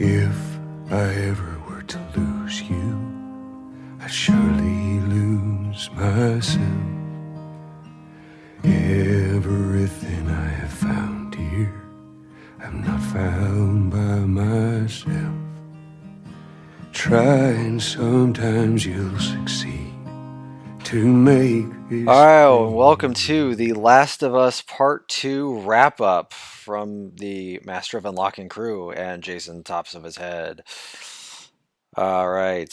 If I ever were to lose you, I'd surely lose myself. Everything I have found here, I'm not found by myself. Try and sometimes you'll succeed to make this. All right, well, welcome to The Last of Us Part 2 wrap up from the Master of Unlocking crew and Jason tops of his head. All right.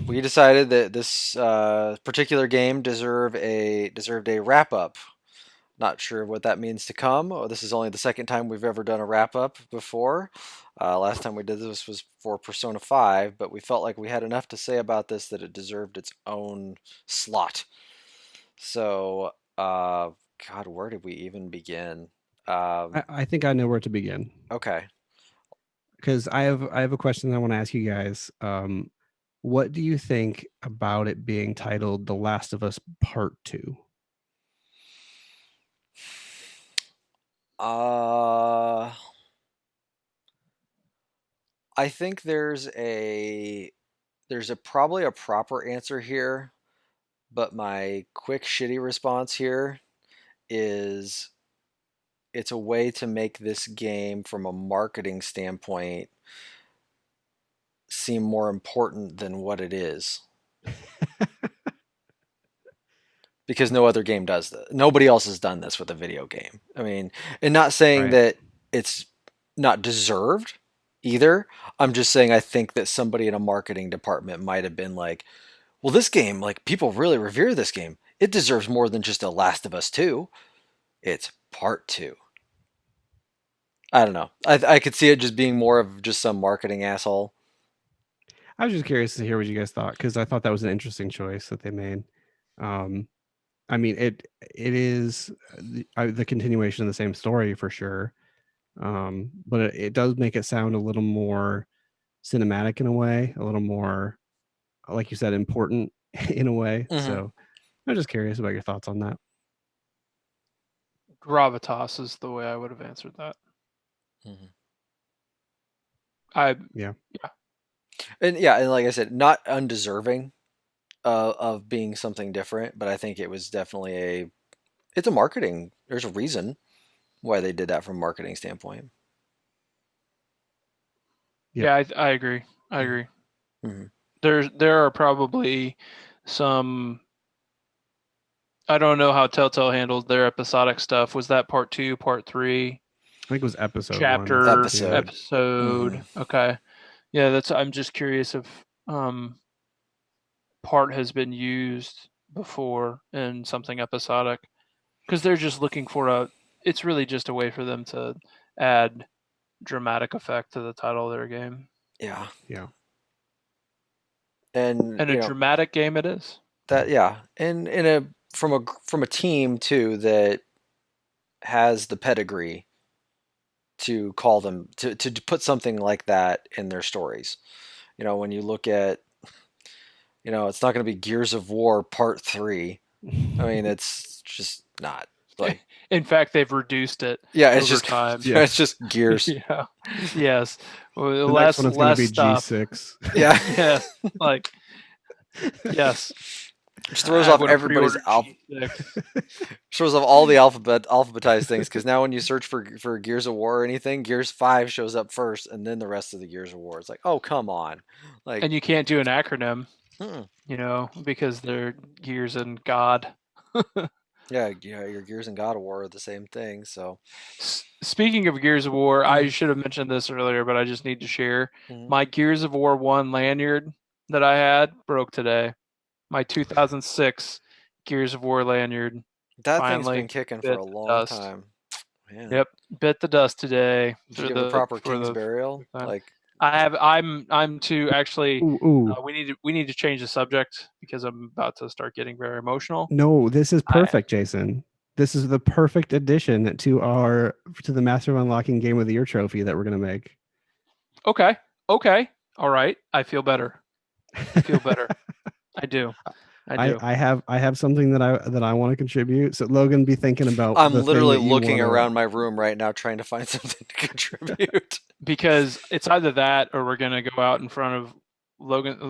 We decided that this particular game deserved a wrap up. Not sure what that means to come. This is only the second time we've ever done a wrap up before. Last time we did this was for Persona 5, but we felt like we had enough to say about this that it deserved its own slot. So, God, where did we even begin? I think I know where to begin Okay. because I have a question I want to ask you guys. What do you think about it being titled "The Last of Us Part 2"? I think there's probably a proper answer here, but my quick shitty response here is it's a way to make this game from a marketing standpoint seem more important than what it is. Because no other game does that. Nobody else has done this with a video game. I mean, and not saying that it's not deserved either. I'm just saying I think that somebody in a marketing department might have been like, well, this game, like, people really revere this game. It deserves more than just a Last of Us 2. It's Part 2. I don't know. I could see it just being more of just some marketing asshole. I was just curious to hear what you guys thought because I thought that was an interesting choice that they made. I mean, it is the continuation of the same story for sure, but it does make it sound a little more cinematic in a way, a little more, like you said, important in a way. Mhm. So I'm just curious about your thoughts on that. Gravitas is the way I would have answered that. Mhm. Yeah. And like I said, not undeserving of being something different, but I think it was definitely it's a marketing. There's a reason why they did that from a marketing standpoint. Yep. Yeah, I agree. I agree. Mm-hmm. There are probably some. I don't know how Telltale handled their episodic stuff. Was that part 2, part 3? I think it was episode chapter 1. Episode. Mm-hmm. Okay. Yeah, I'm just curious if part has been used before in something episodic, because they're just looking for it's really just a way for them to add dramatic effect to the title of their game. Yeah. And a dramatic game it is. That and from a team too that has the pedigree to call them to put something like that in their stories. When you look at it's not going to be Gears of War Part 3. I mean, it's just not. Like, in fact, they've reduced it. Yeah, it's over just time. Yeah, it's just Gears. Yeah. Yes. Well, the next one is going to be stuff. G6. Yeah. Yeah. Like. Yes. Which throws off everybody's shows off all the alphabetized things, because now when you search for Gears of War or anything, Gears 5 shows up first, and then the rest of the Gears of War. It's like, oh, come on. Like, and you can't do an acronym, because they're Gears and God. Yeah, your Gears and God of War are the same thing. So, speaking of Gears of War, I should have mentioned this earlier, but I just need to share my Gears of War 1 lanyard that I had broke today. My 2006 Gears of War lanyard. That thing's been kicking for a long time. Man. Yep, bit the dust today. Did you give the proper King's burial? Like, I'm to actually. Ooh. We need to change the subject because I'm about to start getting very emotional. No, this is perfect, Jason. This is the perfect addition to the Master of Unlocking Game of the Year trophy that we're gonna make. Okay. All right. I feel better. I do. I do. I have something that I want to contribute. So Logan, be thinking about I'm the thing literally that you looking wanna- around my room right now trying to find something to contribute. Because it's either that or we're gonna go out in front of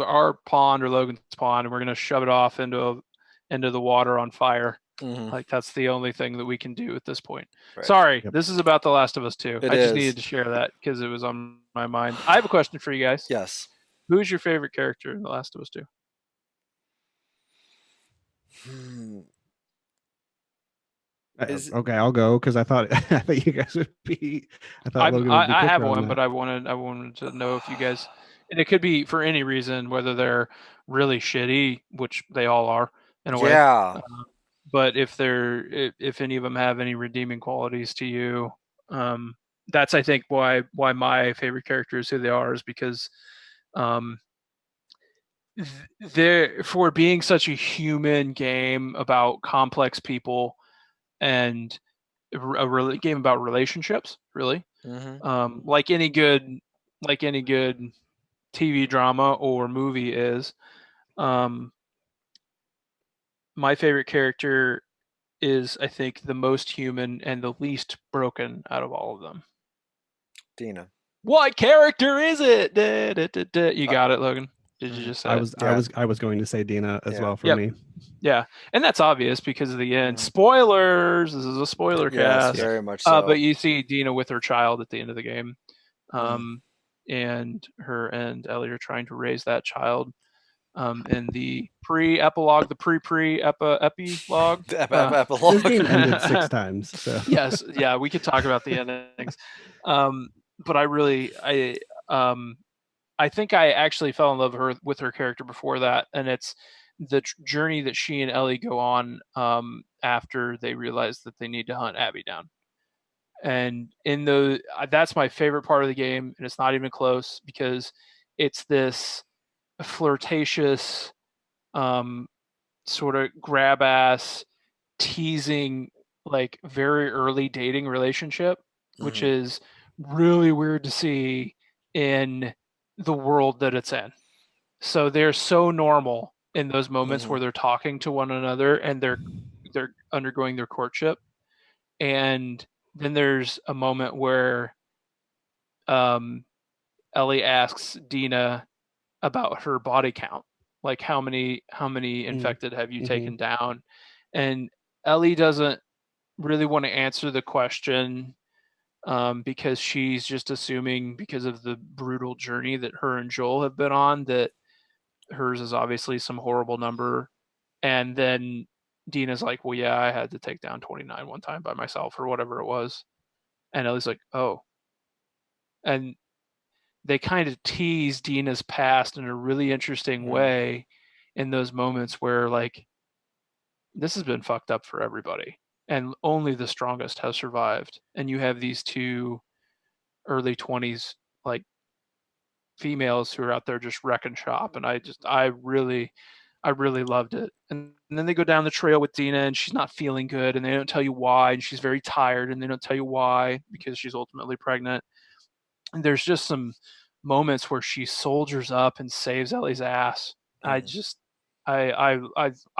our pond or Logan's pond, and we're gonna shove it off into the water on fire. Mhm. Like that's the only thing that we can do at this point. Right. Sorry, Yep. this is about The Last of Us 2. It I just is. needed to share that because it was on my mind. I have a question for you guys. Yes. Who's your favorite character in The Last of Us 2? Okay, I'll go because I thought you guys would be. I thought Logan would be I have quicker on one, that. but I wanted to know if you guys, and it could be for any reason, whether they're really shitty, which they all are in a way. Yeah. But if any of them have any redeeming qualities to you, that's I think why my favorite character is who they are, is because they're, for being such a human game about complex people and a game about relationships, really. Mhm. Like any good TV drama or movie is. My favorite character is, I think, the most human and the least broken out of all of them. Dina. What character is it? Da, da, da, da. You got it, Logan. Did you just say I it? was Yeah. I was going to say Dina as Yeah. well for Yep. me. Yeah, and that's obvious because of the end. Mhm. Spoilers. This is a spoiler Yes, cast. very much so. But you see Dina with her child at the end of the game, Mhm. and her and Ellie are trying to raise that child. In the pre-epilogue, the epilogue. The This epilogue. game ended 6 times, so Yes, yeah, we could talk about the endings. But I think I actually fell in love with her character before that, and it's the journey that she and Ellie go on after they realize that they need to hunt Abby down. And that's my favorite part of the game, and it's not even close because it's this flirtatious, sort of grab ass, teasing, like very early dating relationship, which Mhm. is really weird to see in the world that it's in. So they're so normal in those moments where they're talking to one another and they're undergoing their courtship. And then there's a moment where Ellie asks Dina about her body count, like how many infected have you taken down, and Ellie doesn't really want to answer the question because she's just assuming, because of the brutal journey that her and Joel have been on, that hers is obviously some horrible number. And then Dina's like, well, yeah, I had to take down 29 one time by myself or whatever it was. And Ellie's like, oh. And they kind of tease Dina's past in a really interesting way in those moments where, like, this has been fucked up for everybody and only the strongest has survived. And you have these two early 20s, like, females who are out there just wrecking shop. And I really loved it. And then they go down the trail with Dina and she's not feeling good and they don't tell you why. And she's very tired and they don't tell you why because she's ultimately pregnant. And there's just some moments where she soldiers up and saves Ellie's ass. I just, I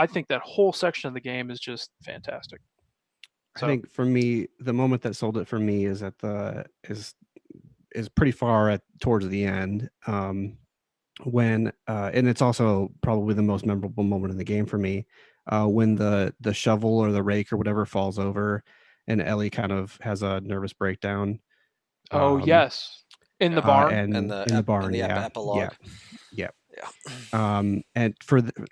think that whole section of the game is just fantastic. I think for me, the moment that sold it for me is is pretty far towards the end. When and it's also probably the most memorable moment in the game for me, when the shovel or the rake or whatever falls over, and Ellie kind of has a nervous breakdown. Oh yes, in the barn. And in the in the barn, yeah, epilogue. yeah. Yeah. And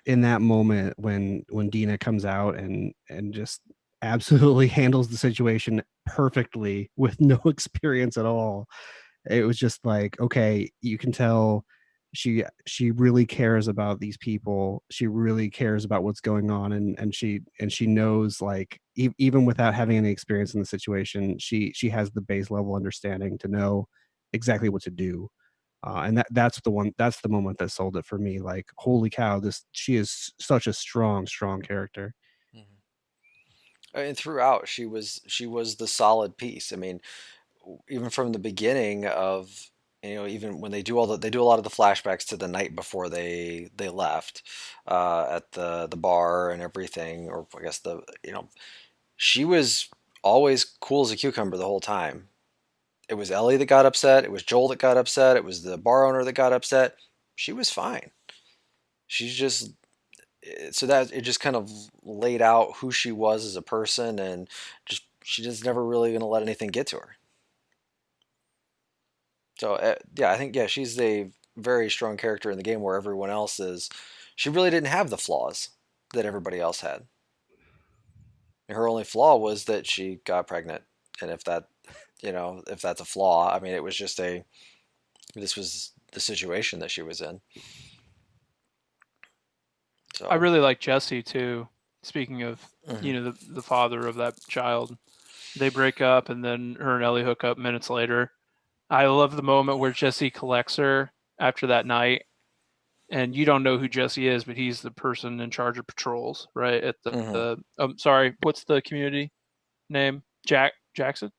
in that moment when Dina comes out and just absolutely handles the situation perfectly with no experience at all, it was just like, okay, you can tell she really cares about these people. She really cares about what's going on, and she knows, like, even without having any experience in the situation, she has the base level understanding to know exactly what to do. And that's the moment that sold it for me. Like, holy cow, she is such a strong character. And throughout, she was the solid piece. I mean, even from the beginning of even when they do a lot of the flashbacks to the night before they left at the bar and everything, or I guess she was always cool as a cucumber the whole time. It was Ellie that got upset. It was Joel that got upset. It was the bar owner that got upset. She was fine. She's just so that it just kind of laid out who she was as a person, and just she just never really going to let anything get to her. So yeah, I think she's a very strong character in the game where everyone else is. She really didn't have the flaws that everybody else had. Her only flaw was that she got pregnant, and if that's a flaw, I mean, it was just this was the situation that she was in. So I really like Jesse too. Speaking of, the father of that child, they break up, and then her and Ellie hook up minutes later. I love the moment where Jesse collects her after that night, and you don't know who Jesse is, but he's the person in charge of patrols, right? At sorry, what's the community name? Jackson?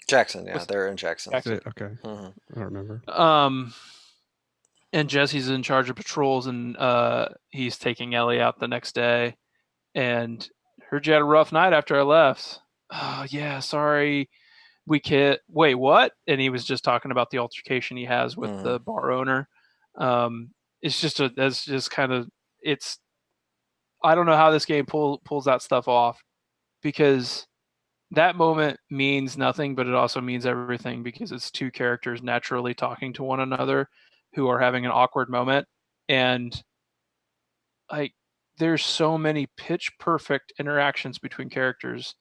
Jackson, yeah, they're in Jackson. Okay. I don't remember. And Jesse's in charge of patrols, and he's taking Ellie out the next day. And heard you had a rough night after I left. Oh, yeah, sorry. We can't. Wait, what? And he was just talking about the altercation he has with the bar owner. It's just that's just kind of it's. I don't know how this game pulls that stuff off, because that moment means nothing, but it also means everything, because it's two characters naturally talking to one another who are having an awkward moment, and there's so many pitch perfect interactions between characters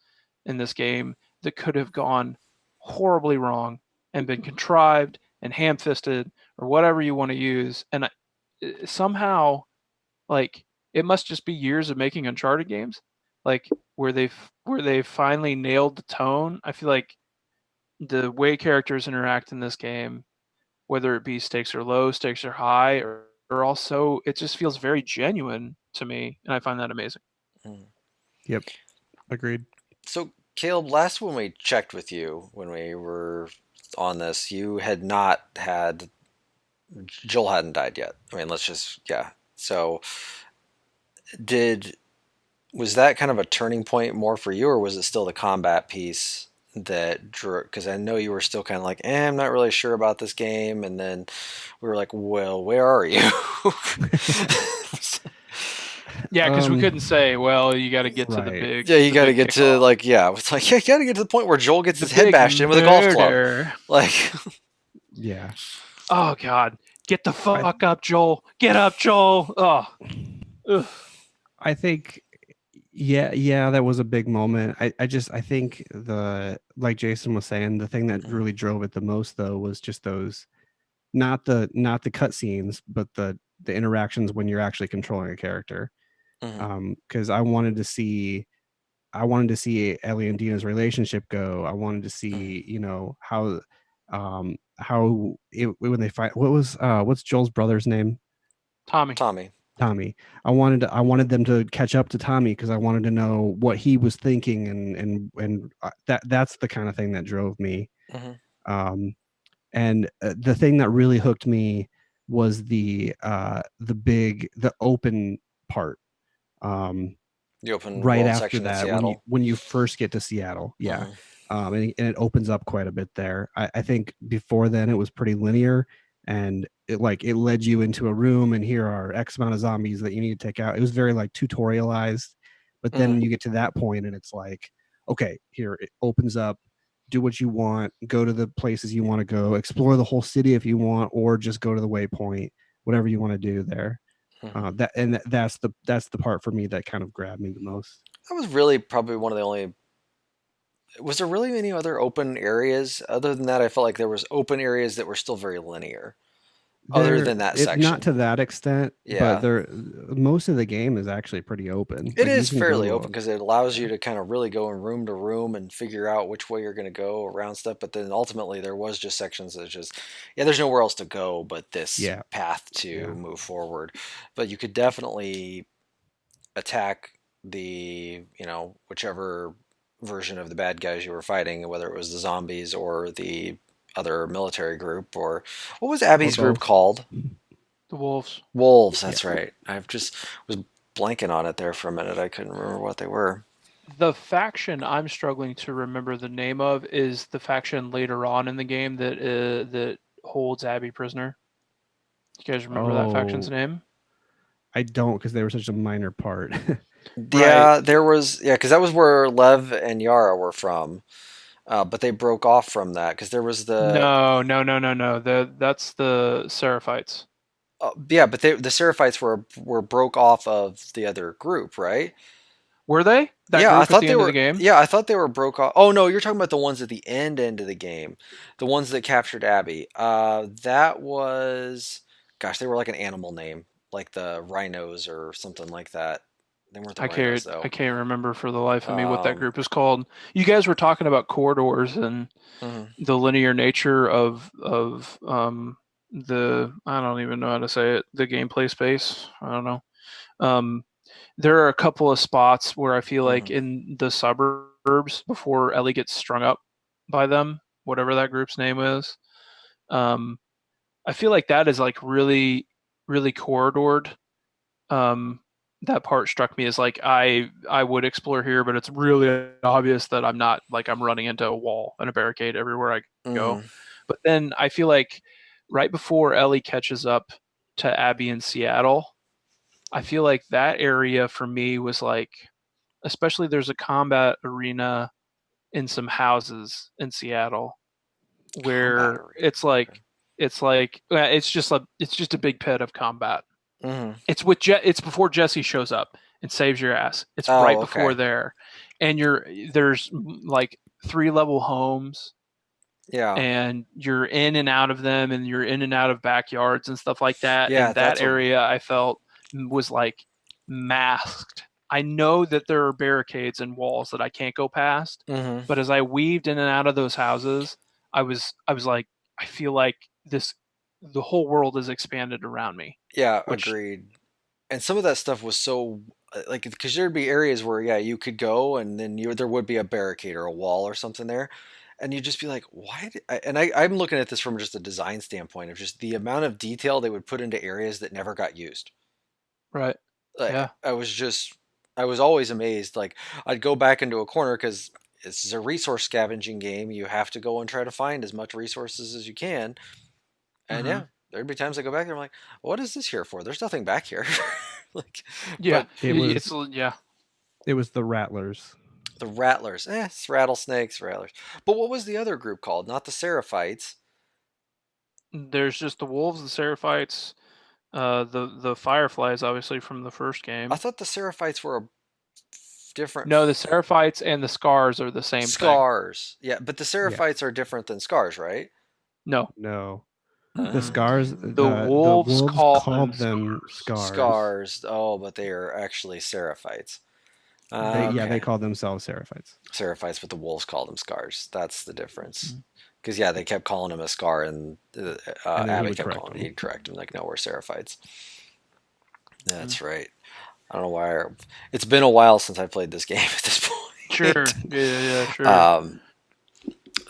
in this game that could have gone horribly wrong and been contrived and ham-fisted or whatever you want to use. And somehow, it must just be years of making Uncharted games, where they finally nailed the tone. I feel like the way characters interact in this game, whether it be stakes are low, stakes are high, or also it just feels very genuine to me, and I find that amazing. Yep, agreed. So Caleb, last when we checked with you when we were on this, you had not had Joel hadn't died yet. I mean, So was that kind of a turning point more for you, or was it still the combat piece that drew? Because I know you were still kind of like, I'm not really sure about this game, and then we were like, well, where are you? Yeah, because we couldn't say, well, you got to get to the big. Yeah, you got to get to it's like you got to get to the point where Joel gets his head bashed in with a golf club. Yeah. Oh God, get the fuck up, Joel! Get up, Joel! Oh. Ugh. I think, yeah, that was a big moment. I think like Jason was saying, the thing that really drove it the most though was just those, not the cutscenes, but the interactions when you're actually controlling a character. Because I wanted to see Ellie and Dina's relationship go. I wanted to see, how when they fight. What's Joel's brother's name? Tommy. I wanted them to catch up to Tommy, because I wanted to know what he was thinking, and that's the kind of thing that drove me. And the thing that really hooked me was the open part. The open right world after section that, in Seattle. when you first get to Seattle, yeah. And it opens up quite a bit there. I think before then it was pretty linear, and it led you into a room, and here are X amount of zombies that you need to take out. It was very tutorialized, but then you get to that point and it's like, okay, here it opens up, do what you want, go to the places you want to go, explore the whole city if you want, or just go to the waypoint, whatever you want to do there. That's the part for me that kind of grabbed me the most. That was really probably one of the only. Was there really any other open areas? Other than that, I felt like there was open areas that were still very linear. Other than that section, not to that extent, yeah. But most of the game is actually pretty open. It is fairly open, because it allows you to kind of really go in room to room and figure out which way you're going to go around stuff. But then ultimately, there was just sections that there's nowhere else to go but this path to move forward. But you could definitely attack the whichever version of the bad guys you were fighting, whether it was the zombies or the other military group, or what was Or Abby's group both. called? The Wolves. Wolves. Yeah. That's right. I've just was blanking on it there for a minute. I couldn't remember what they were. The faction I'm struggling to remember the name of is the faction later on in the game that holds Abby prisoner. You guys remember that faction's Oh, name? I don't, because they were such a minor part. Yeah, there was because that was where Lev and Yara were from, but they broke off from that because there was the No. That's the Seraphites. yeah, but the Seraphites were broke off of the other group, right? Were they? That Yeah, I group at thought the they end of the were. game? Yeah, I thought they were broke off. Oh no, you're talking about the ones at the end of the game, the ones that captured Abby. That was, gosh, they were like an animal name, like the rhinos or something like that. They weren't the I rhinos can't though. I can't remember for the life of me what that Um, group is called. You guys were talking about corridors and mhm, the linear nature of the I don't even know how to say it, the gameplay space. I don't know. Um, there are a couple of spots where I feel like mhm, in the suburbs before Ellie gets strung up by them, whatever that group's name is. Um, I feel like that is like really, really corridored. Um, that part struck me as like I would explore here, but it's really obvious that I'm not like I'm running into a wall and a barricade everywhere I go. mhm. But then I feel like right before Ellie catches up to Abby in Seattle, I feel like that area for me was like, especially there's a combat arena in some houses in Seattle Combat where arena. it's like it's just a big pit of combat. Hmm. It's before Jesse shows up and saves your ass. It's right Oh, before okay. there, and there's like 3-level homes, Yeah, and you're in and out of them, and you're in and out of backyards and stuff like that. yeah. And that That's a. area I felt was like masked. I know that there are barricades and walls that I can't go past, Hmm. but as I weaved in and out of those houses, I was like, I feel like the whole world is expanded around me, Yeah, which agreed. And some of that stuff was so like because there'd be areas where yeah you could go and then there would be a barricade or a wall or something there, and you'd just be like why did I'm looking at this from just a design standpoint of just the amount of detail they would put into areas that never got used. right, Like yeah. I was always amazed. Like I'd go back into a corner because this is a resource scavenging game. You have to go and try to find as much resources as you can. And Hmm. yeah, there'd be times I go back there. I'm like, what is this here for? There's nothing back here. Like, Yeah, but It was yeah. it was the Rattlers. the Rattlers, it's rattlesnakes, rattlers. But what was the other group called? Not the Seraphites. There's just the wolves, the seraphites, the fireflies, obviously from the first I game. thought the Seraphites were a different No, the seraphites and the scars are the same thing. scars. Yeah, but the Yeah. Seraphites are different than scars, right? No, No. The Uh, scars, the the wolves wolves call them called them scars. scars. scars. Oh, but they are actually Seraphites. They Okay, called themselves Seraphites. Seraphites, but the wolves called them scars. That's the difference. Mhm. Because yeah, they kept calling him a scar, and And then he Abby would kept correct calling. them. He'd correct him like, "No, we're Seraphites." Mhm. That's right. I don't know why. It's been a while since I played this game at this Sure, point. yeah, sure. um,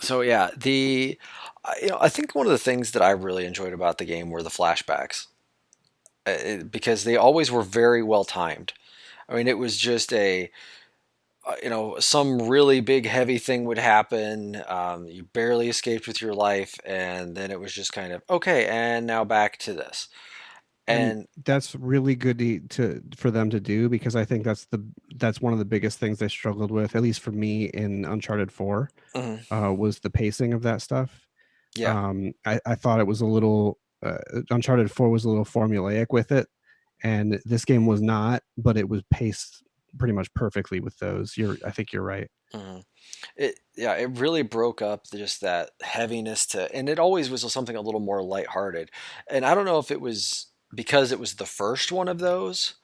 so yeah, I think one of the things that I really enjoyed about the game were the flashbacks, because they always were very well timed. I mean, it was just some really big heavy thing would happen. You barely escaped with your life, and then it was just kind of okay, and now back to this. And And that's really good for them to do, because I think that's one of the biggest things they struggled with, at least for me in Uncharted 4, mhm, was the pacing of that stuff. yeah, I thought it was a little Uncharted 4 was a little formulaic with it, and this game was not, but it was paced pretty much perfectly with those. I think you're right. mhm. It really broke up just that heaviness and it always was something a little more lighthearted. And I don't know if it was because it was the first one of those,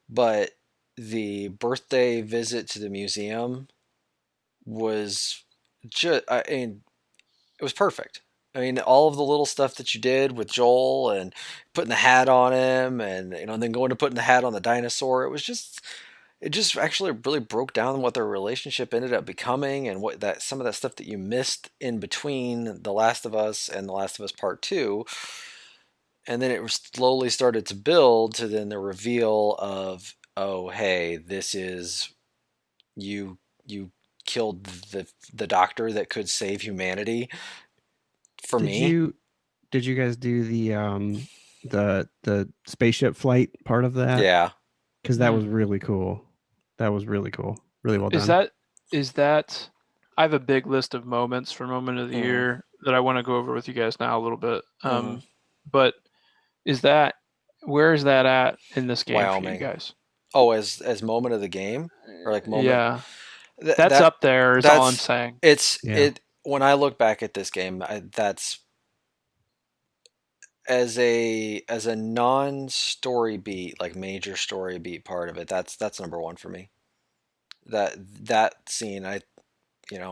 but the birthday visit to the museum was just, I mean, it was perfect. I mean, all of the little stuff that you did with Joel and putting the hat on him and then going to putting the hat on the dinosaur, it was just it just actually really broke down what their relationship ended up becoming, and what that some of that stuff that you missed in between The Last of Us and The Last of Us Part 2. And then it slowly started to build to then the reveal of, oh hey, this is you killed the doctor that could save humanity for Did me. you guys do the spaceship flight part of that? Yeah. Because that was really cool. That was really cool. Really well done. Is that I have a big list of moments for moment of the year that I want to go over with you guys now a little bit. But where is that at in this game for you guys? Oh, as moment of the game, or like moment? Yeah, that's up there. Is all I'm saying. It when I look back at this game, that's as a non-story beat, like major story beat part of it. That's number one for me. That scene,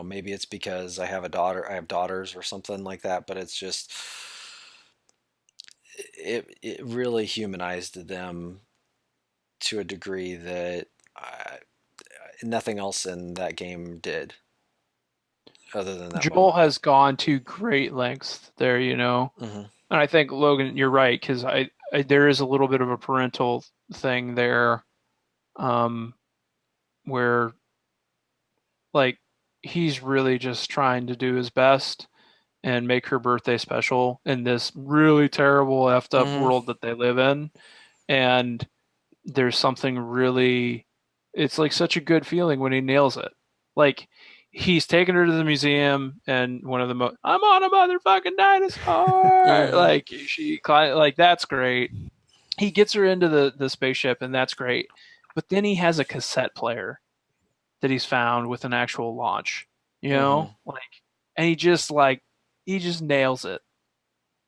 maybe it's because I have daughters or something like that, but it's just it really humanized them to a degree that nothing else in that game did, other than that. Joel has gone to great lengths there, and I think, Logan, you're right, because I there is a little bit of a parental thing there, where like he's really just trying to do his best and make her birthday special in this really terrible effed up world that they live in. And there's something really, it's like such a good feeling when he nails it. Like he's taking her to the museum, and one of the I'm on a motherfucking dinosaur. like that's great. He gets her into the spaceship, and that's great. But then he has a cassette player that he's found with an actual launch, and he just nails it.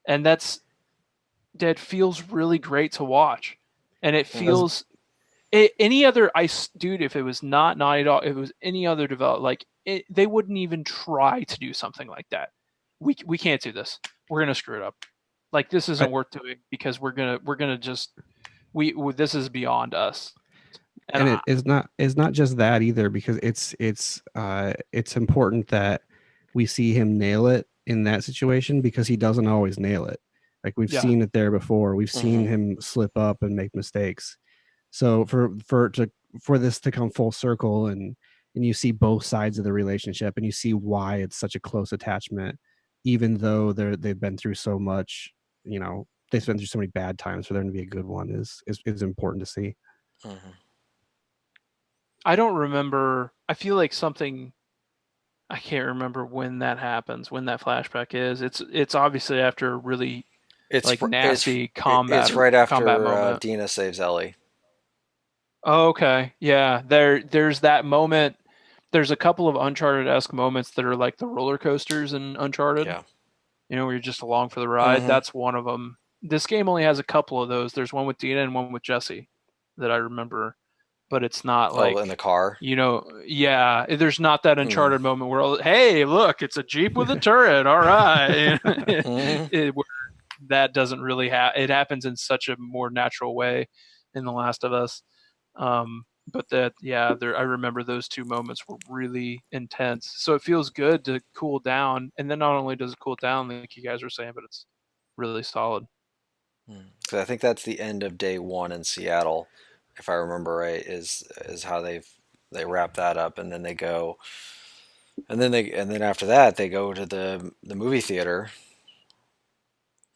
And that feels really great to watch. And it feels any other dude, if it was not Naughty Dog, if it was any other developer, they wouldn't even try to do something like that. We can't do this. We're gonna screw it up. Like, this isn't worth doing, because we're gonna just this is beyond us. And it is not just that either, because it's important that we see him nail it in that situation, because he doesn't always nail it. Like, we've seen it there before. We've seen him slip up and make mistakes. So for this to come full circle, and you see both sides of the relationship, and you see why it's such a close attachment, even though they've been through so much, they've been through so many bad times, for them to be a good one is important to see. I don't remember. I feel like I can't remember when that happens, when that flashback is. It's obviously after a really nasty combat. It's right after Dina saves Ellie. Oh, okay. Yeah. There's that moment. There's a couple of Uncharted-esque moments that are like the roller coasters in Uncharted. Yeah. Where you're just along for the ride. That's one of them. This game only has a couple of those. There's one with Dina and one with Jesse that I remember. But it's not like in the car. Yeah. There's not that Uncharted moment where, hey, look, it's a Jeep with a turret. All right. That doesn't really it happens in such a more natural way in The Last of Us. But I remember those two moments were really intense. So it feels good to cool down. And then not only does it cool down, like you guys were saying, but it's really solid. So I think that's the end of day one in Seattle, if I remember right, is how they wrap that up, and then they go, and then after that they go to the movie theater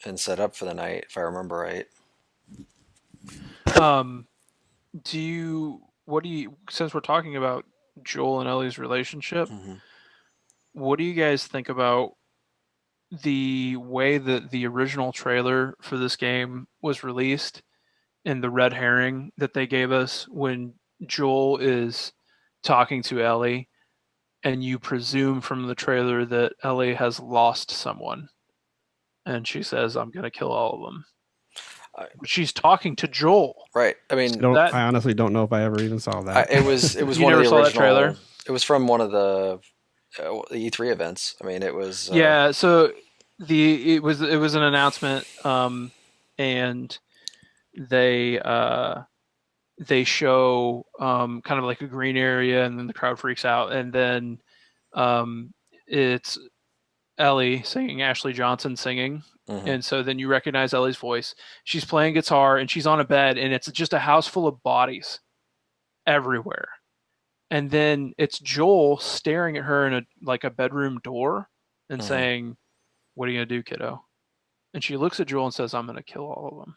and set up for the night, if I remember right. Since we're talking about Joel and Ellie's relationship, what do you guys think about the way that the original trailer for this game was released, and the red herring that they gave us when Joel is talking to Ellie, and you presume from the trailer that Ellie has lost someone, and she says, "I'm going to kill all of them." She's talking to Joel. Right. I mean, I honestly don't know if I ever even saw that. It was one of the original. That trailer? It was from one of the E3 events. I mean, it was. Yeah. So it was an announcement, and they they show kind of like a green area, and then the crowd freaks out, and then it's Ellie singing, Ashley Johnson singing. Mhm. And so then you recognize Ellie's voice. She's playing guitar and she's on a bed, and it's just a house full of bodies everywhere. And then it's Joel staring at her in a bedroom door and Mhm. saying, "What are you gonna do, kiddo?" And she looks at Joel and says, "I'm gonna kill all of them."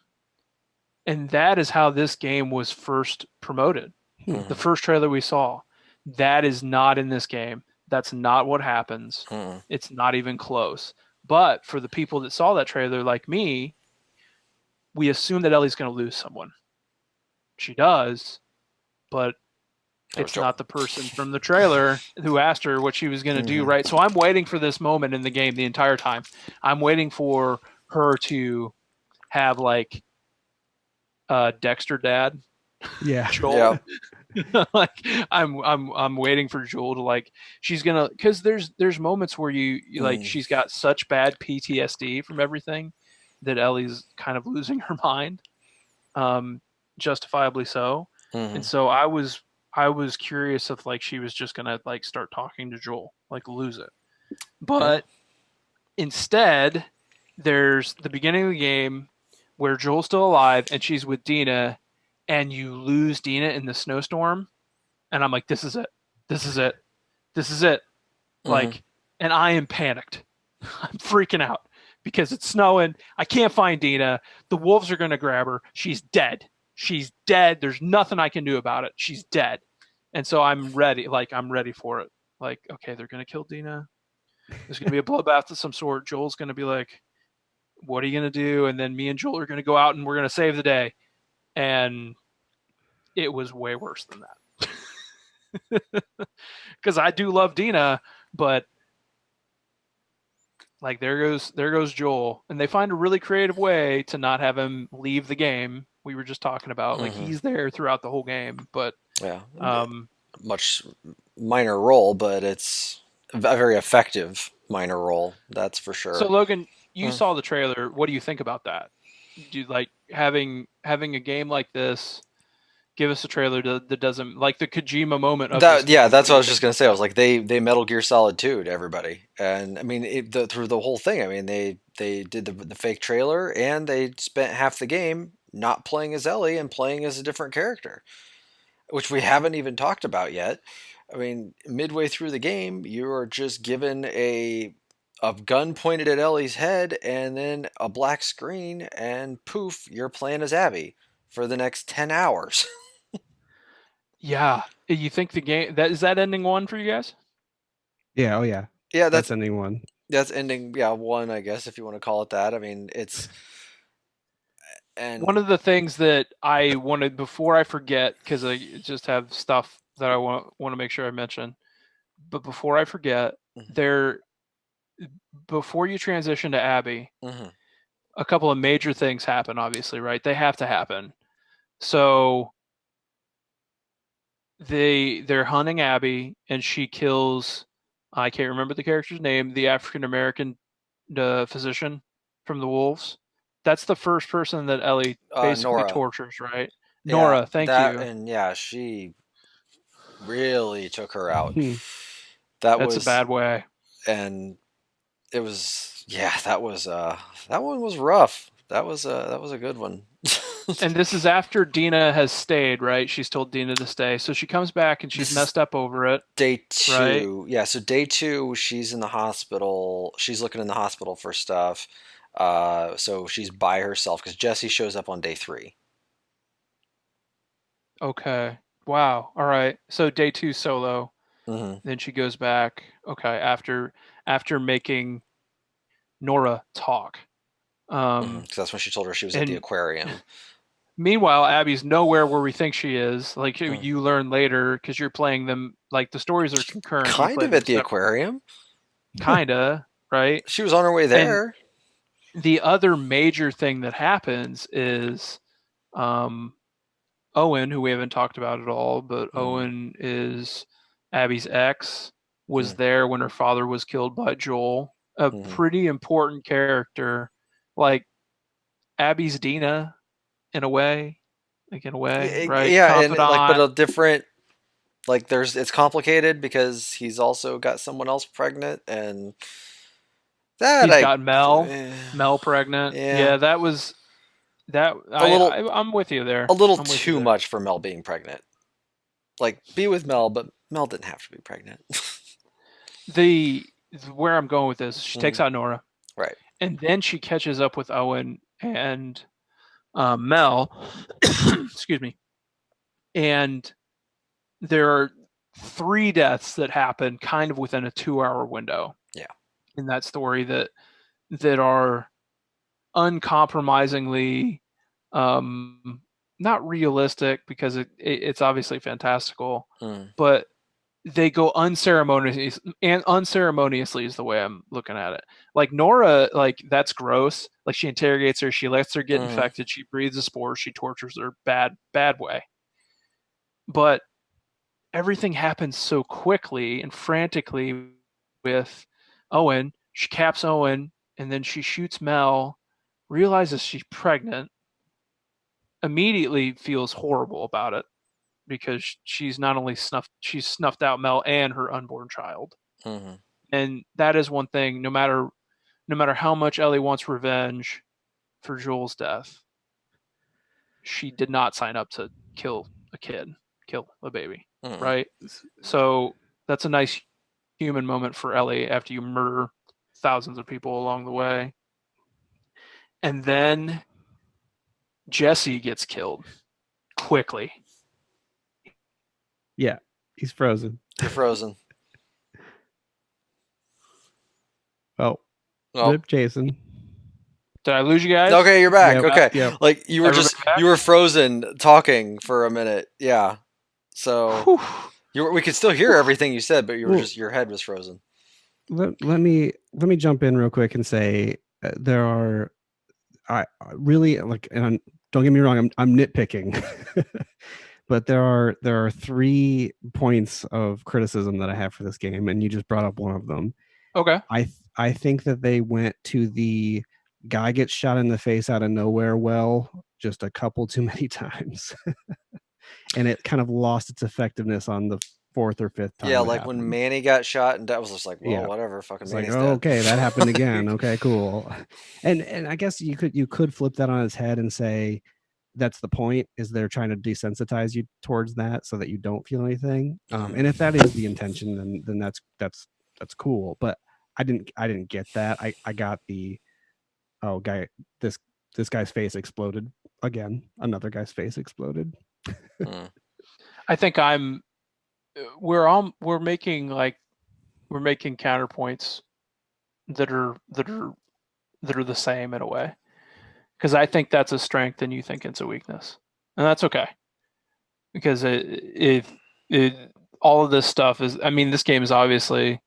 And that is how this game was first promoted. Mhm. The first trailer we saw. That is not in this game. That's not what happens. Mhm. It's not even close. But for the people that saw that trailer, like me, we assume that Ellie's going to lose someone. She does, but That was it's Joel. not the person from the trailer who asked her what she was going to do, Mhm. right? So I'm waiting for this moment in the game the entire time. I'm waiting for her to have like Dexter dad, Yeah. Joel. Like I'm waiting for Joel to like she's gonna because there's moments where you like she's got such bad PTSD from everything that Ellie's kind of losing her mind, justifiably so. And Mhm. so I was curious if like she was just gonna like start talking to Joel, like lose it. But instead, there's the beginning of the game where Joel's still alive and she's with Dina, and you lose Dina in the snowstorm, and I'm like, this is it, this is it, this is it. Like, and I am panicked. I'm freaking out because it's snowing. I can't find Dina. The wolves are gonna grab her. She's dead. She's dead. There's nothing I can do about it. She's dead. And so I'm ready. Like I'm ready for it. Like, okay, they're gonna kill Dina. There's gonna be a bloodbath of some sort. Joel's gonna be like, "What are you gonna do?" And then me and Joel are gonna go out and we're gonna save the day. And it was way worse than that. Because I do love Dina, but like there goes Joel, and they find a really creative way to not have him leave the game. We were just talking about like he's there throughout the whole game, but Yeah. Much minor role, but it's a very effective minor role. That's for sure. So Logan, you saw the trailer. What do you think about that? Do you like having a game like this? Give us a trailer that doesn't like the Kojima moment of that. this Yeah, game. that's what I was just gonna say. I was like, they Metal Gear Solid 2 to everybody, and I mean through the whole thing. I mean they did the fake trailer, and they spent half the game not playing as Ellie and playing as a different character, which we haven't even talked about yet. I mean, midway through the game, you are just given a gun pointed at Ellie's head and then a black screen, and poof, you're playing as Abby for the next 10 hours. Yeah, you think the game that is that ending one for you guys? Yeah. Oh yeah. Yeah, That's ending one. that's ending, yeah, one, I guess, if you want to call it that. I mean, it's and One of the things that I wanted before I forget, because I just have stuff that I want to make sure I mention. But before I forget, there before you transition to Abby, a couple of major things happen. Obviously, right? They have to happen. So they're hunting Abby, and she kills. I can't remember the character's name. The African American physician from the Wolves. That's the first person that Ellie basically Nora. tortures, right? Yeah, Nora, thank that, you. and yeah, she really took her out. That's a bad way. And it was, yeah, that one was rough. That was a good one. And this is after Dina has stayed, right? She's told Dina to stay, so she comes back and she's messed up over it. Day 2, right? Yeah. So day 2, she's in the hospital. She's looking in the hospital for stuff. So she's by herself because Jesse shows up on day 3. Okay. Wow. All right. So day 2 solo. Then she goes back. Okay. After making Nora talk. Because that's when she told her she was at the aquarium. Meanwhile, Abby's nowhere where we think she is. Like you learn later because you're playing them. Like the stories are concurrent. Kind of at the aquarium. Kinda, right? She was on her way there. And the other major thing that happens is, Owen, who we haven't talked about at all, but Owen is Abby's ex. Was there when her father was killed by Joel. A pretty important character. Like Abby's Dina, in a way. like in a way, right? Yeah, and like, but Confidant. a different, like, it's complicated because he's also got someone else pregnant, and that He's got Mel pregnant. yeah, Yeah, that was that. a little I'm with you there. a little I'm with you too there. much for Mel being pregnant. Like, be with Mel, but Mel didn't have to be pregnant. Where I'm going with this, she takes out Nora, Right. and then she catches up with Owen and Mel. Excuse me. And there are 3 deaths that happen kind of within a 2-hour window. Yeah. In that story that are uncompromisingly not realistic because it's obviously fantastical, but they go unceremoniously is the way I'm looking at it. Like Nora, like that's gross. Like she interrogates her, she lets her get infected, she breathes a spore, she tortures her bad way. But everything happens so quickly and frantically with Owen. She caps Owen and then she shoots Mel, realizes she's pregnant, immediately feels horrible about it because she's not only snuffed out Mel and her unborn child. And that is one thing, no matter how much Ellie wants revenge for Joel's death, she did not sign up to kill a baby, right? So that's a nice human moment for Ellie after you murder thousands of people along the way. And then Jesse gets killed quickly. Yeah, he's frozen. You're frozen. Oh, rip Jason. Did I lose you guys? Okay, you're back. Yep, okay, yep. like you were frozen talking for a minute. Yeah, so we could still hear everything you said, but your head was frozen. Let me jump in real quick and say there are I really like, and don't get me wrong, I'm nitpicking, but there are 3 points of criticism that I have for this game, and you just brought up one of them. Okay. I think that they went to the guy gets shot in the face out of nowhere just a couple too many times. And it kind of lost its effectiveness on the 4th or 5th time. Yeah, like when Manny got shot, and that was just like, well, whatever, fucking Manny's dead. Okay, that happened again. Okay, cool. And I guess you could flip that on its head and say that's the point, is they're trying to desensitize you towards that so that you don't feel anything. And if that is the intention, then that's cool. But I didn't get that. I got the this guy's face exploded again. Another guy's face exploded. I think we're making counterpoints that are the same in a way, because I think that's a strength and you think it's a weakness, and that's okay, because all of this stuff is, I mean, this game is obviously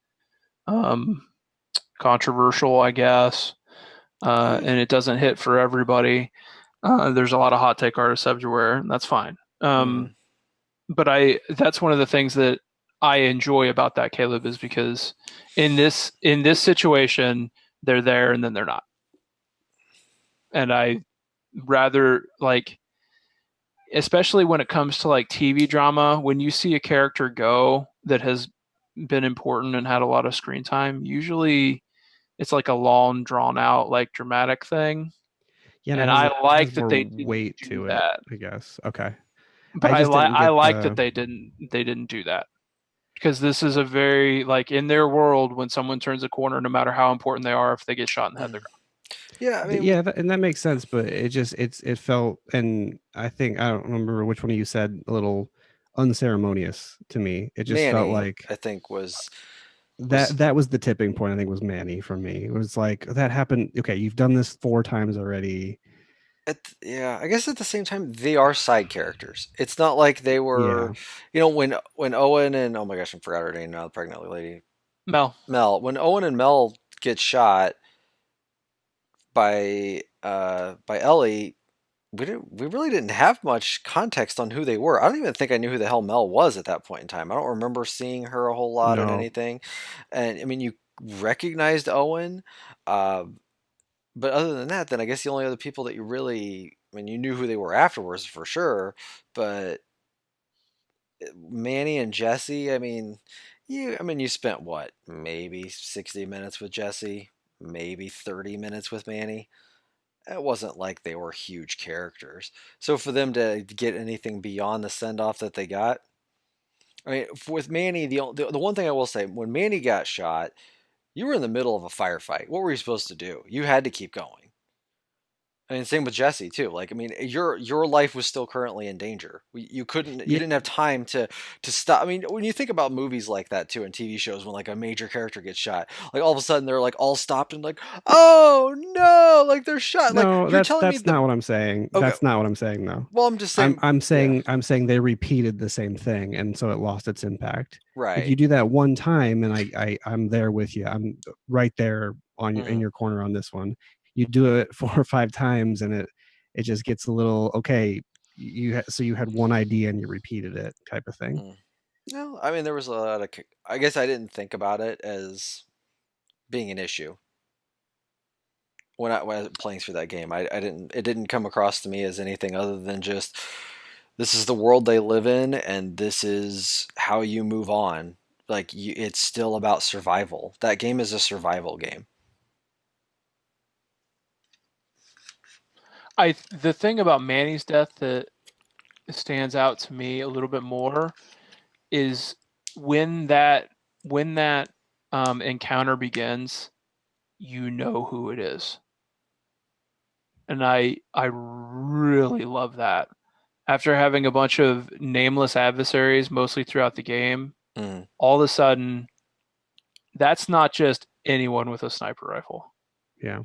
controversial, I guess, and it doesn't hit for everybody. There's a lot of hot take artists everywhere, and that's fine. But that's one of the things that I enjoy about that, Caleb, is because in this situation, they're there and then they're not. And I rather, like, especially when it comes to like TV drama, when you see a character go that has been important and had a lot of screen time, usually it's like a long, drawn out, like dramatic thing. Yeah, and I like that they didn't weight do to that. it, I guess. Okay. But I like that they didn't do that, because this is a very, like, in their world, when someone turns a corner, no matter how important they are, if they get shot in the head, they're gone. Yeah, I mean, and that makes sense, but it felt, and I think, I don't remember which one of you said, a little unceremonious to me. It just Manny, felt like, I think that was the tipping point. I think was Manny for me. It was like, that happened. Okay, you've done this 4 times already. I guess at the same time, they are side characters. It's not like they were, when Owen and, oh my gosh, I forgot her name now, the pregnant lady. Mel. When Owen and Mel get shot by Ellie, we really didn't have much context on who they were. I don't even think I knew who the hell Mel was at that point in time. I don't remember seeing her a whole lot in anything. And I mean, you recognized Owen, but other than that, then I guess the only other people that you really I mean, you knew who they were afterwards for sure, but Manny and Jesse, I mean, you spent what, maybe 60 minutes with Jesse, maybe 30 minutes with Manny. It wasn't like they were huge characters. So for them to get anything beyond the send off that they got, I mean, with Manny, the one thing I will say, when Manny got shot, you were in the middle of a firefight. What were you supposed to do? You had to keep going. I mean, same with Jesse too. Like, I mean, your life was still currently in danger. You couldn't, you Yeah. didn't have time to stop. I mean, when you think about movies like that too, and TV shows, when like a major character gets shot, like all of a sudden they're like all stopped and like, oh no, like they're shot. Like No, you're telling me that's not what I'm saying. Okay. That's not what I'm saying though. Well, I'm just saying. I'm saying they repeated the same thing, and so it lost its impact. Right. If you do that one time, and I'm there with you, I'm right there on your in your corner on this one. You do it 4 or 5 times, and it just gets a little okay. So you had one idea and you repeated it, type of thing. No, I mean there was a lot of. I guess I didn't think about it as being an issue when I was playing through that game. I didn't. It didn't come across to me as anything other than just this is the world they live in, and this is how you move on. Like it's still about survival. That game is a survival game. The thing about Manny's death that stands out to me a little bit more is when that encounter begins, you know who it is, and I really love that. After having a bunch of nameless adversaries mostly throughout the game, all of a sudden, that's not just anyone with a sniper rifle. Yeah,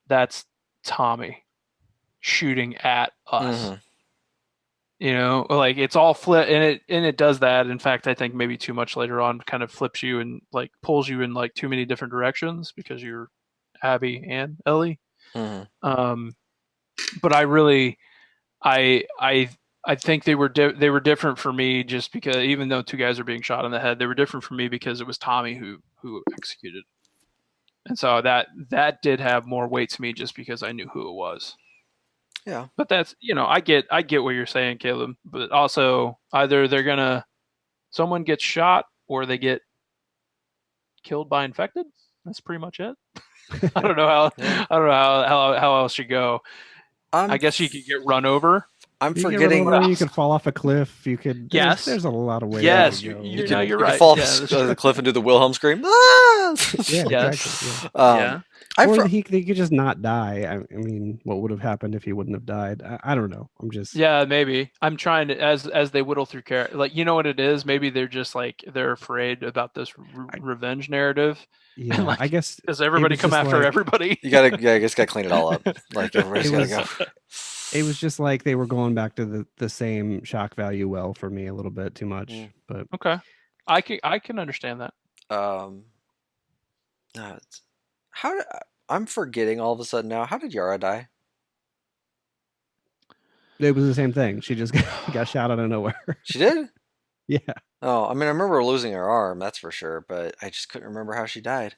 that's Tommy shooting at us. You know, like it's all flip, and it does that. In fact, I think maybe too much later on kind of flips you and like pulls you in like too many different directions because you're Abby and Ellie. But I really, I think they were different for me just because even though 2 guys are being shot in the head, they were different for me because it was Tommy who executed, and so that did have more weight to me just because I knew who it was. Yeah, but that's I get what you're saying, Caleb. But also either someone gets shot or they get killed by infected. That's pretty much it. I don't know how else you go. I guess you could get run over. I'm forgetting. You could fall off a cliff. You could. Yes, there's a lot of ways. Yes, you're right. You could fall off the cliff and do the Wilhelm scream. Ah! Yeah, exactly. Yeah. Or he could just not die. I mean, what would have happened if he wouldn't have died? I don't know. I'm just maybe I'm trying to as they whittle through character. Like what it is. Maybe they're just like they're afraid about this revenge narrative. Yeah, like, I guess does everybody come after everybody? You gotta, I guess, gotta clean it all up. Like everybody's gotta go. It was just like they were going back to the same shock value well for me a little bit too much. But okay, I can understand that. I'm forgetting all of a sudden now. How did Yara die? It was the same thing. She just got shot out of nowhere. She did? Yeah. Oh, I mean, I remember losing her arm, that's for sure, but I just couldn't remember how she died.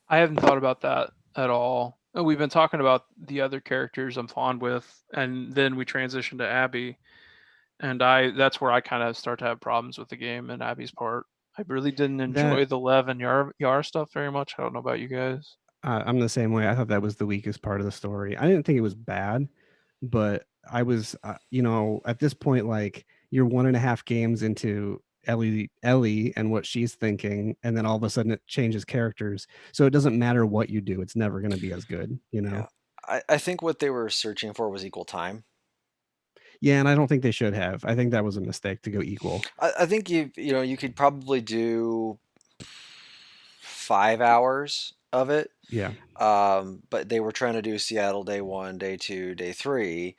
I haven't thought about that at all. We've been talking about the other characters I'm fond with, and then we transitioned to Abby, and that's where I kind of start to have problems with the game and Abby's part. I really didn't enjoy the Lev and Yara stuff very much. I don't know about you guys. I'm the same way. I thought that was the weakest part of the story. I didn't think it was bad, but I was, at this point, like you're 1.5 games into Ellie and what she's thinking, and then all of a sudden it changes characters. So it doesn't matter what you do; it's never going to be as good. Yeah. I think what they were searching for was equal time. Yeah, and I don't think they should have. I think that was a mistake to go equal. I think you could probably do 5 hours of it. Yeah. But they were trying to do Seattle Day 1, Day 2, Day 3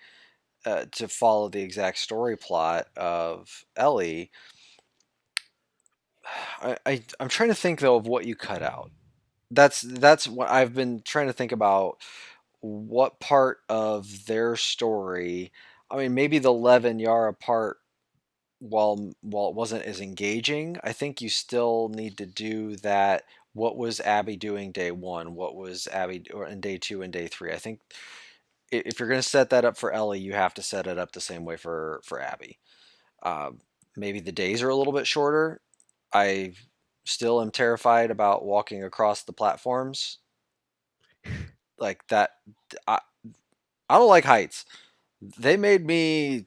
to follow the exact story plot of Ellie. I'm trying to think though of what you cut out. That's what I've been trying to think about. What part of their story? I mean, maybe the Lev and Yara part, while it wasn't as engaging, I think you still need to do that. What was Abby doing day 1? What was Abby in day 2 and day 3? I think if you're going to set that up for Ellie, you have to set it up the same way for Abby. Maybe the days are a little bit shorter. I still am terrified about walking across the platforms like that. I, I don't like heights. They made me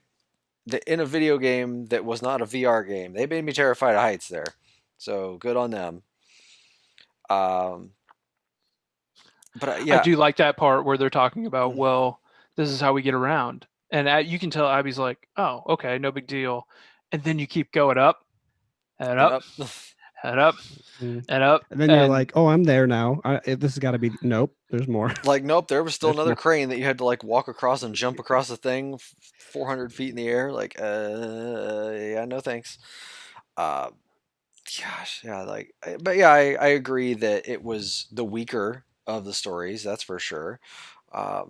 in a video game that was not a VR game. They made me terrified of heights there. So good on them. Um, but I yeah, do like that part where they're talking about, Mm. well, this is how we get around, and you can tell Abby's like, oh, okay, no big deal, and then you keep going up and and up up. and up Mm. and up, And then you're like, oh, I'm there now. This has got to be. Nope, there's more. Like, nope, there was still There's another more. crane that you had to like walk across and jump across the thing 400 feet in the air. Like, yeah, no thanks. Uh, Gosh, yeah, like, but yeah, I agree that it was the weaker of the stories, that's for sure.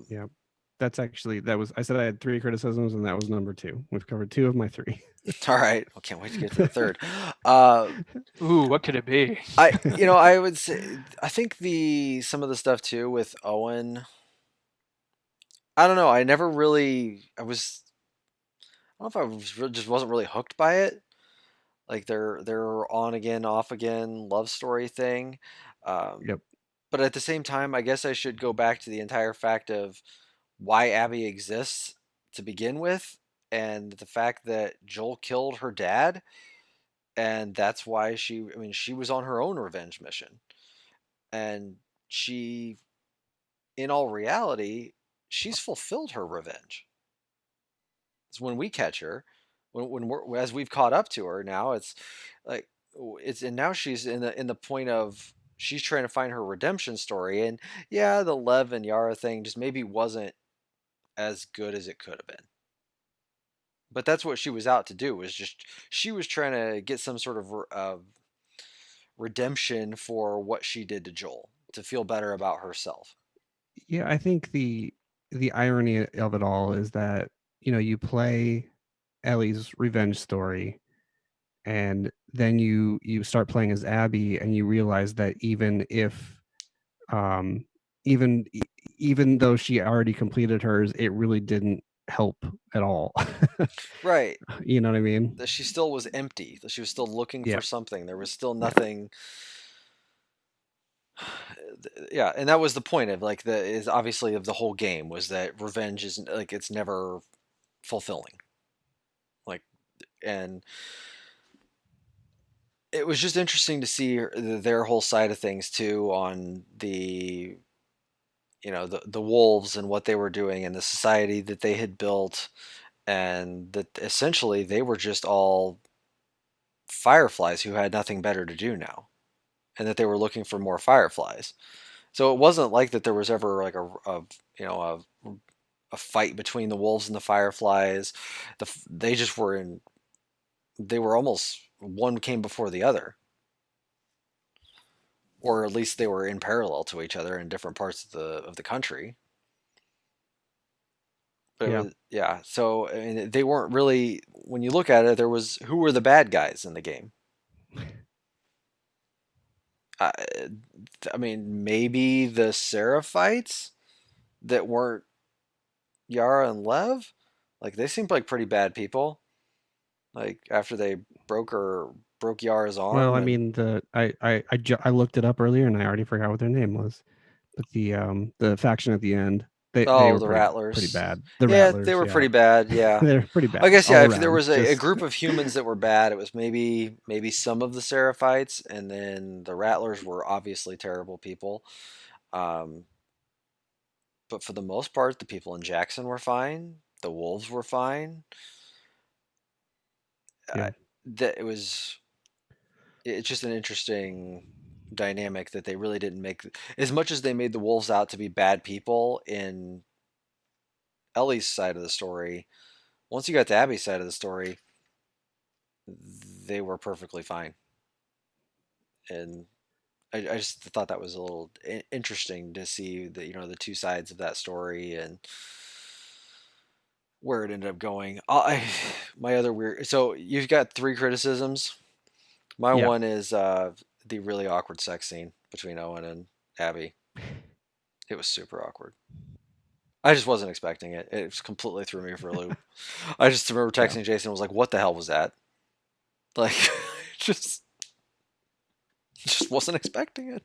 Yeah, that's actually I said I had 3 criticisms, and that was number 2. We've covered 2 of my 3. All right, I can't wait to get to the third. Uh, ooh, what could it be? I would say, I think some of the stuff too with Owen. I don't know. I never really. I don't know if I was just wasn't really hooked by it. Like their on again, off again love story thing. Um, Yep. but at the same time, I guess I should go back to the entire fact of why Abby exists to begin with, and the fact that Joel killed her dad, and that's why she was on her own revenge mission, and she, in all reality, she's fulfilled her revenge. It's when we catch her, when we're as we've caught up to her now. It's like and now she's in the point of she's trying to find her redemption story, and yeah, the Lev and Yara thing just maybe wasn't as good as it could have been. But that's what she was out to do. Was just she was trying to get some sort of redemption for what she did to Joel to feel better about herself. Yeah, I think the irony of it all is that you play Ellie's revenge story, and then you start playing as Abby, and you realize that even if um even even though she already completed hers, it really didn't help at all. Right. You know what I mean? That she still was empty. That she was still looking Yeah. for something. There was still Yeah. nothing. Yeah, and that was the point of like is obviously of the whole game was that revenge is like it's never fulfilling. Like, and it was just interesting to see their whole side of things too on the the wolves and what they were doing and the society that they had built, and that essentially they were just all fireflies who had nothing better to do now, and that they were looking for more fireflies. So it wasn't like that there was ever like a fight between the wolves and the fireflies. They just were in. They were almost one came before the other, or at least they were in parallel to each other in different parts of the country. But Yeah. yeah. So I mean, they weren't really. When you look at it, there was who were the bad guys in the game. I mean, maybe the Seraphites that weren't Yara and Lev. Like they seemed like pretty bad people. Like after they broke Yara's arm. Well, I and- mean, I looked it up earlier, and I already forgot what their name was. But the faction at the end, they were the pretty Rattlers. bad. The yeah, Rattlers, they were pretty bad. Yeah, they're pretty bad. I guess all yeah. If there around, was a just- group of humans that were bad, it was maybe some of the Seraphites, and then the Rattlers were obviously terrible people. But for the most part, the people in Jackson were fine. The wolves were fine. Yeah. It's just an interesting dynamic that they really didn't make as much as they made the wolves out to be bad people in Ellie's side of the story. Once you got to Abby's side of the story, they were perfectly fine. And I just thought that was a little interesting to see the the two sides of that story and where it ended up going. My other weird. So you've got 3 criticisms. My Yeah. one is the really awkward sex scene between Owen and Abby. It was super awkward. I just wasn't expecting it. It just completely threw me for a loop. I just remember Yeah. texting Jason and was like, "What the hell was that?" Like, just wasn't expecting it.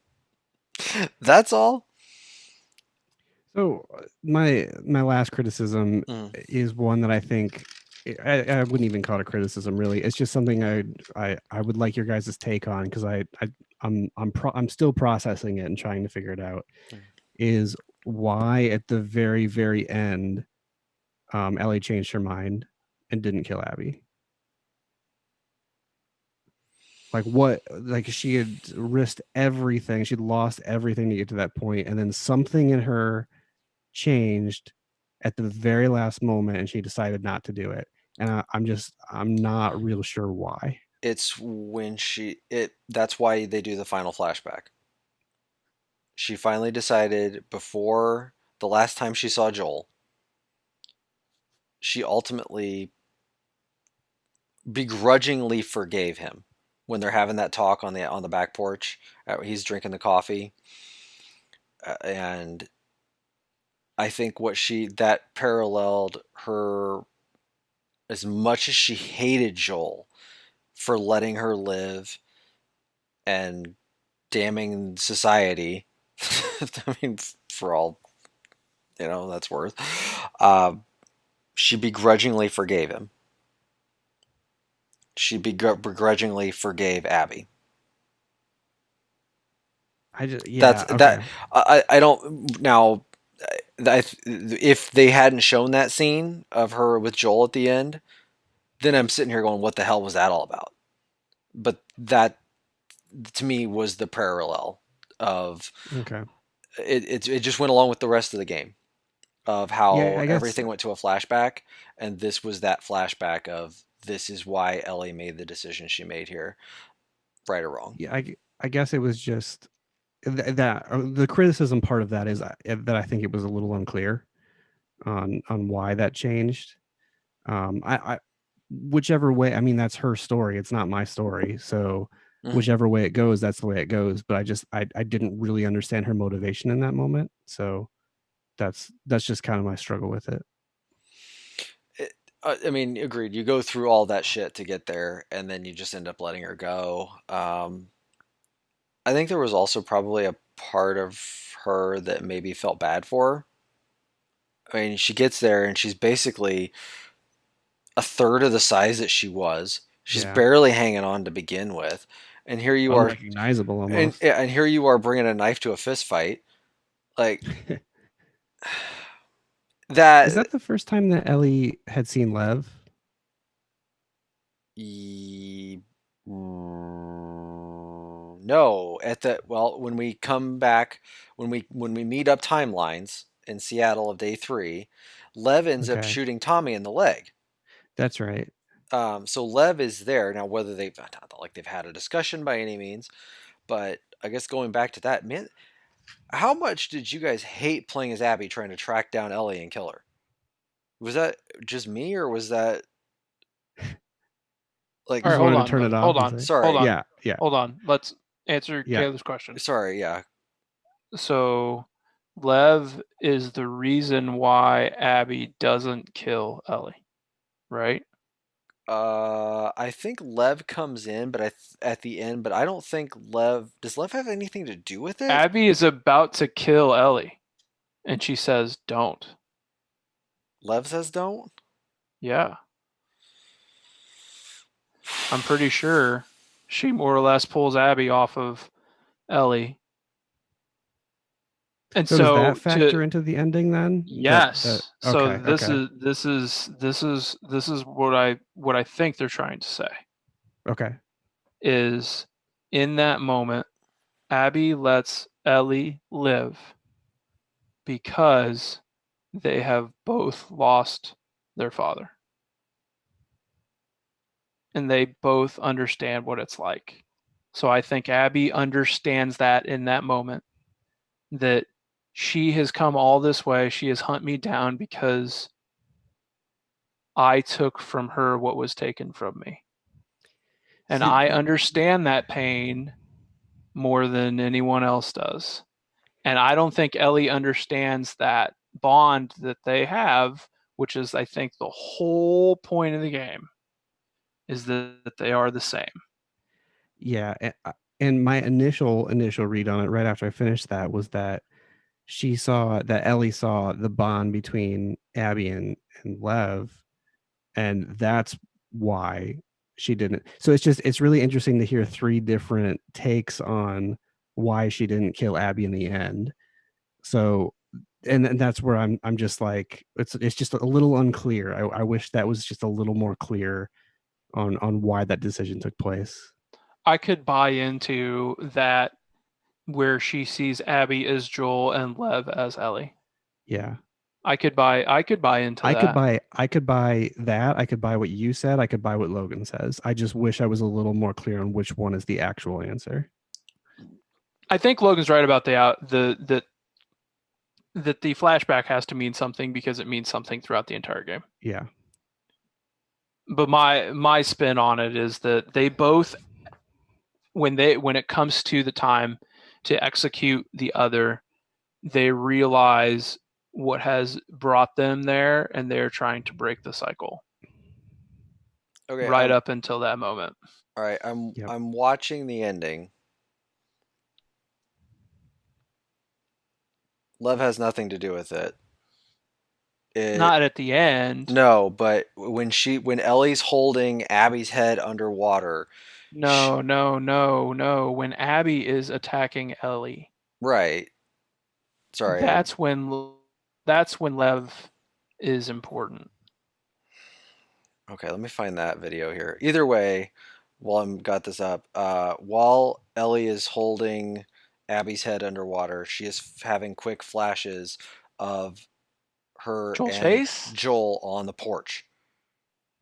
That's all. So my last criticism Mm. is one that I think I wouldn't even call it a criticism really. It's just something I would like your guys' take on because I'm still processing it and trying to figure it out. Mm. Is why at the very end, Ellie changed her mind and didn't kill Abby. Like what? Like she had risked everything. She'd lost everything to get to that point, and then something in her changed at the very last moment, and she decided not to do it. And I'm not real sure why. It's when that's why they do the final flashback. She finally decided before the last time she saw Joel, she ultimately begrudgingly forgave him when they're having that talk on the back porch. He's drinking the coffee, and I think that paralleled her as much as she hated Joel for letting her live and damning society. I mean, for all that's worth. She begrudgingly forgave him. She begrudgingly forgave Abby. I don't now. If they hadn't shown that scene of her with Joel at the end, then I'm sitting here going, "What the hell was that all about?" But that, to me, was the parallel of Okay. It just went along with the rest of the game of how I guess, everything went to a flashback, and this was that flashback of this is why Ellie made the decision she made here, right or wrong. Yeah, I guess it was just that the criticism part of that is that I think it was a little unclear on why that changed. I whichever way, I mean, that's her story. It's not my story. So whichever way it goes, that's the way it goes. But I didn't really understand her motivation in that moment. So that's just kind of my struggle with it. I mean, agreed. You go through all that shit to get there, and then you just end up letting her go. I think there was also probably a part of her that maybe felt bad for her. I mean, she gets there and she's basically a third of the size that she was. She's barely hanging on to begin with, and here you are, unrecognizable almost. And here you are bringing a knife to a fist fight, like that. Is that the first time that Ellie had seen Lev? No, when we come back, when we meet up timelines in Seattle of day 3, Lev ends up shooting Tommy in the leg. That's right. So Lev is there now. Whether they've not like they've had a discussion by any means, but I guess going back to that, man, how much did you guys hate playing as Abby trying to track down Ellie and kill her? Was that just me, or was that like? All right, hold on. Turn it off. Hold on. Sorry. Hold on. Yeah. Hold on. Let's answer Caleb's question. Sorry. Yeah. So, Lev is the reason why Abby doesn't kill Ellie, right? I think Lev comes in, but at the end, but I don't think does Lev have anything to do with it? Abby is about to kill Ellie, and she says, "Don't." Lev says, "Don't." Yeah, I'm pretty sure she more or less pulls Abby off of Ellie. And so does that factor into the ending then? Yes. This is what I think they're trying to say. Okay. Is in that moment, Abby lets Ellie live because they have both lost their father. And they both understand what it's like. So I think Abby understands that in that moment, that she has come all this way. She has hunted me down because I took from her what was taken from me. And I understand that pain more than anyone else does. And I don't think Ellie understands that bond that they have, which is, I think, the whole point of the game, is that they are the same. Yeah, and my initial read on it right after I finished that was that Ellie saw the bond between Abby and Lev, and that's why she didn't. So it's really interesting to hear three different takes on why she didn't kill Abby in the end. So and that's where I'm just like, it's just a little unclear. I wish that was just a little more clear on why that decision took place. I could buy into that, where she sees Abby as Joel and Lev as Ellie. Yeah. I could buy into that. I could buy that. I could buy what you said. I could buy what Logan says. I just wish I was a little more clear on which one is the actual answer. I think Logan's right about that the flashback has to mean something because it means something throughout the entire game. Yeah. But my spin on it is that they both, when it comes to the time to execute the other, they realize what has brought them there, and they're trying to break the cycle. Okay. Right up until that moment. All right. Yep. I'm watching the ending. Lev has nothing to do with it. Not at the end. No, but when Ellie's holding Abby's head underwater. No. When Abby is attacking Ellie. Right. Sorry. That's when Lev is important. Okay, let me find that video here. Either way, while I'm got this up, while Ellie is holding Abby's head underwater, she is having quick flashes of her Joel's and face? Joel on the porch.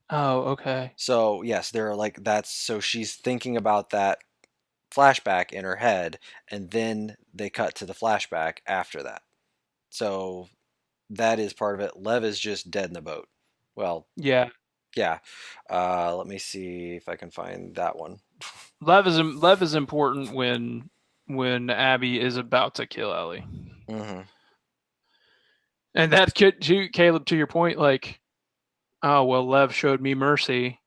Oh, okay. So yes, they're like that's so she's thinking about that flashback in her head, and then they cut to the flashback after that. So that is part of it. Lev is just dead in the boat. Well, yeah. Let me see if I can find that one. Lev is important when Abby is about to kill Ellie. Mm-hmm. And that could, to Caleb, to your point, like, oh well, Lev showed me mercy.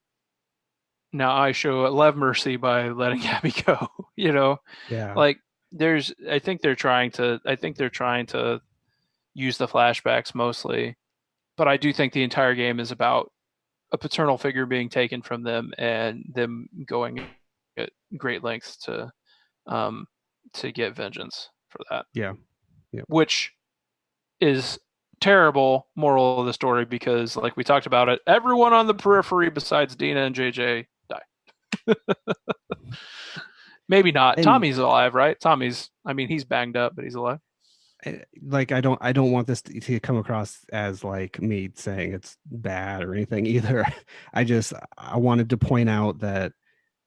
Now I show Lev mercy by letting Abby go. Yeah. Like I think they're trying to use the flashbacks mostly, but I do think the entire game is about a paternal figure being taken from them and them going at great lengths to get vengeance for that. Yeah. Which is terrible moral of the story, because like we talked about it, everyone on the periphery besides Dina and JJ die. Maybe not. And Tommy's alive, right? He's banged up, but he's alive. Like I don't want this to come across as like me saying it's bad or anything either. I wanted to point out that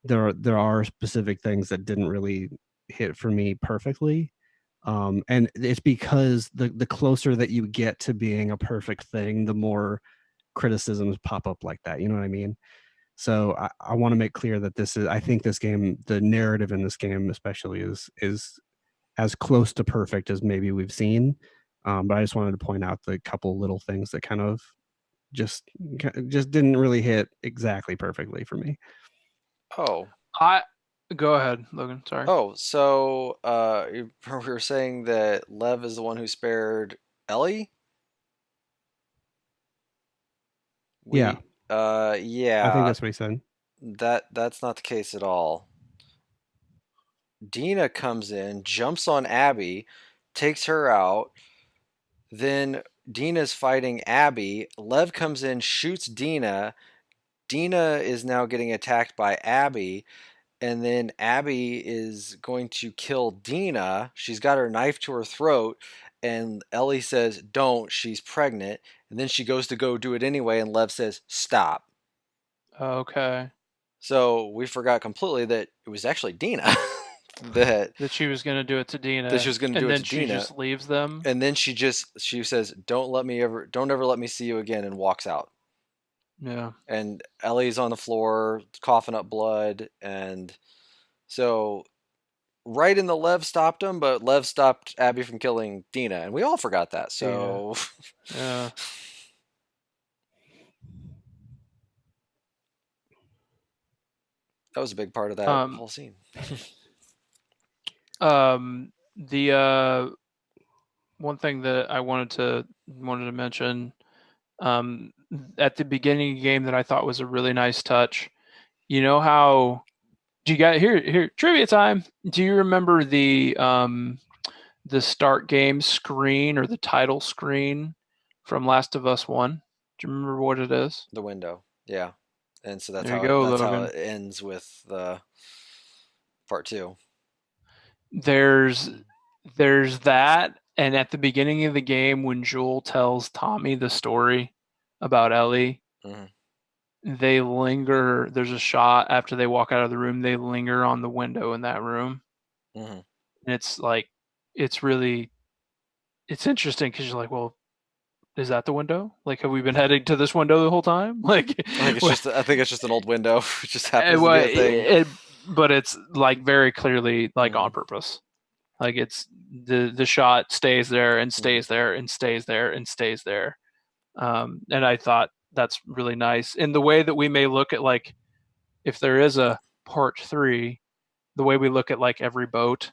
there are specific things that didn't really hit for me perfectly. And it's because the closer that you get to being a perfect thing, the more criticisms pop up like that. You know what I mean? So I want to make clear that I think this game, the narrative in this game especially is as close to perfect as maybe we've seen. But I just wanted to point out the couple little things that kind of just didn't really hit exactly perfectly for me. Oh. Go ahead, Logan. Sorry. Oh, so we were saying that Lev is the one who spared Ellie? Yeah. Yeah. I think that's what he said. That's not the case at all. Dina comes in, jumps on Abby, takes her out. Then Dina's fighting Abby. Lev comes in, shoots Dina. Dina is now getting attacked by Abby. And then Abby is going to kill Dina. She's got her knife to her throat. And Ellie says, don't, she's pregnant. And then she goes to go do it anyway. And Lev says, stop. Okay. So we forgot completely that it was actually Dina. that she was going to do it to Dina. That she was going to do it to Dina. And then she just leaves them. And then she says, don't ever let me see you again, and walks out. Yeah. And Ellie's on the floor coughing up blood, and so Raiden the Lev stopped him, but Lev stopped Abby from killing Dina, and we all forgot that. So Yeah. that was a big part of that Um, whole scene. The one thing that I wanted to mention, at the beginning of the game that I thought was a really nice touch. You know how? Do you got here trivia time? Do you remember the start game screen or the title screen from Last of Us 1? Do you remember what it is? The window, yeah, and so There you go, that's how Logan. it ends with the part 2. There's that, and at the beginning of the game when Joel tells Tommy the story about Ellie, they linger. There's a shot after they walk out of the room. They linger on the window in that room, and it's like, it's really, it's interesting because you're like, well, is that the window? Like, have we been heading to this window the whole time? Like, I think it's just an old window. It just happens to be a thing. But it's like very clearly like on purpose. Like, it's the shot stays there and stays there and stays there and stays there. And I thought that's really nice in the way that we may look at, like, if there is a part 3, the way we look at like every boat,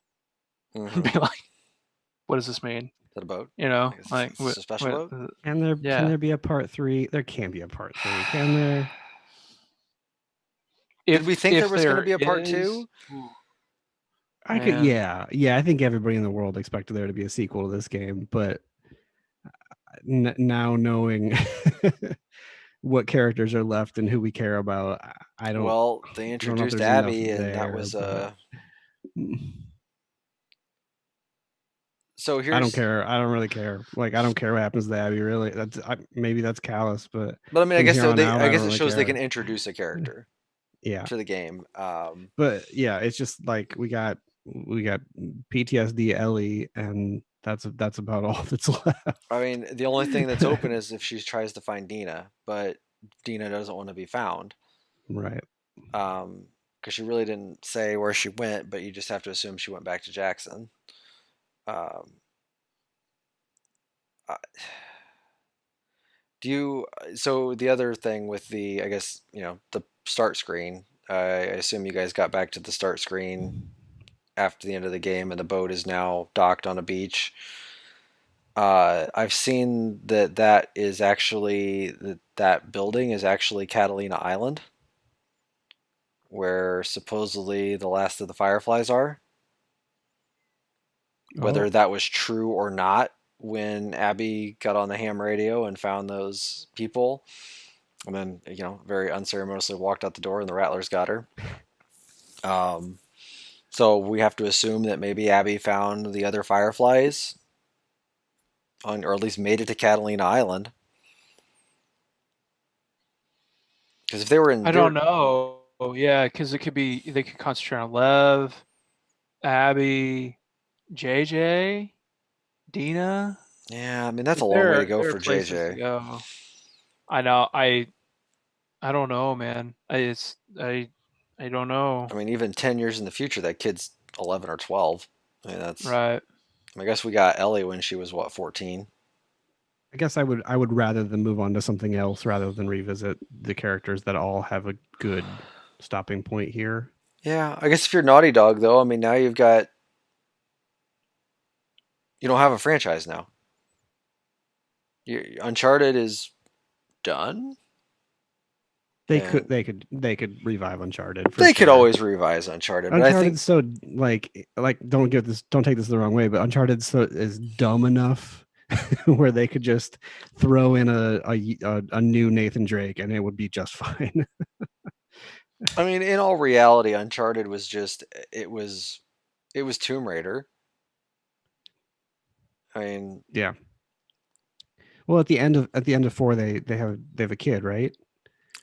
and be like, what does this mean? Is that a boat? You know, like it's a special boat. Can there be a part 3? There can be a part 3. Can there? Did we think there was going to be a part 2? I could, yeah. I think everybody in the world expected there to be a sequel to this game, but now knowing what characters are left and who we care about, I don't. Well, they introduced Abby, and that was So here's. I don't care. I don't really care. Like, I don't care what happens to Abby. Really, maybe that's callous, but I mean, I guess it shows they can introduce a character. To the game. But yeah, it's just like we got PTSD Ellie, and that's about all that's left. I mean, the only thing that's open is if she tries to find Dina, but Dina doesn't want to be found. Right. Because she really didn't say where she went, but you just have to assume she went back to Jackson. So the other thing with the, I guess, the start screen, I assume you guys got back to the start screen after the end of the game, and the boat is now docked on a beach. I've seen that is actually that building is actually Catalina Island, where supposedly the last of the Fireflies are. Whether that was true or not, when Abby got on the ham radio and found those people, and then very unceremoniously walked out the door, and the Rattlers got her. So we have to assume that maybe Abby found the other Fireflies, or at least made it to Catalina Island. Because if they were in, I don't know. Yeah, because they could concentrate on Lev, Abby, JJ, Dina. Yeah, I mean, that's a long way to go for JJ. Go. I know. I don't know, man. I don't know. I mean, even 10 years in the future, that kid's 11 or 12. I mean, that's right. I guess we got Ellie when she was 14. I guess I would rather than move on to something else rather than revisit the characters that all have a good stopping point here. Yeah, I guess if you're Naughty Dog, though, I mean, now you don't have a franchise now. Uncharted is done. They could revive Uncharted. They could always revise Uncharted. But Uncharted's so like don't take this the wrong way, but Uncharted is dumb enough where they could just throw in a new Nathan Drake and it would be just fine. I mean, in all reality, Uncharted was just it was Tomb Raider. I mean, yeah. Well, at the end of 4, they have a kid, right?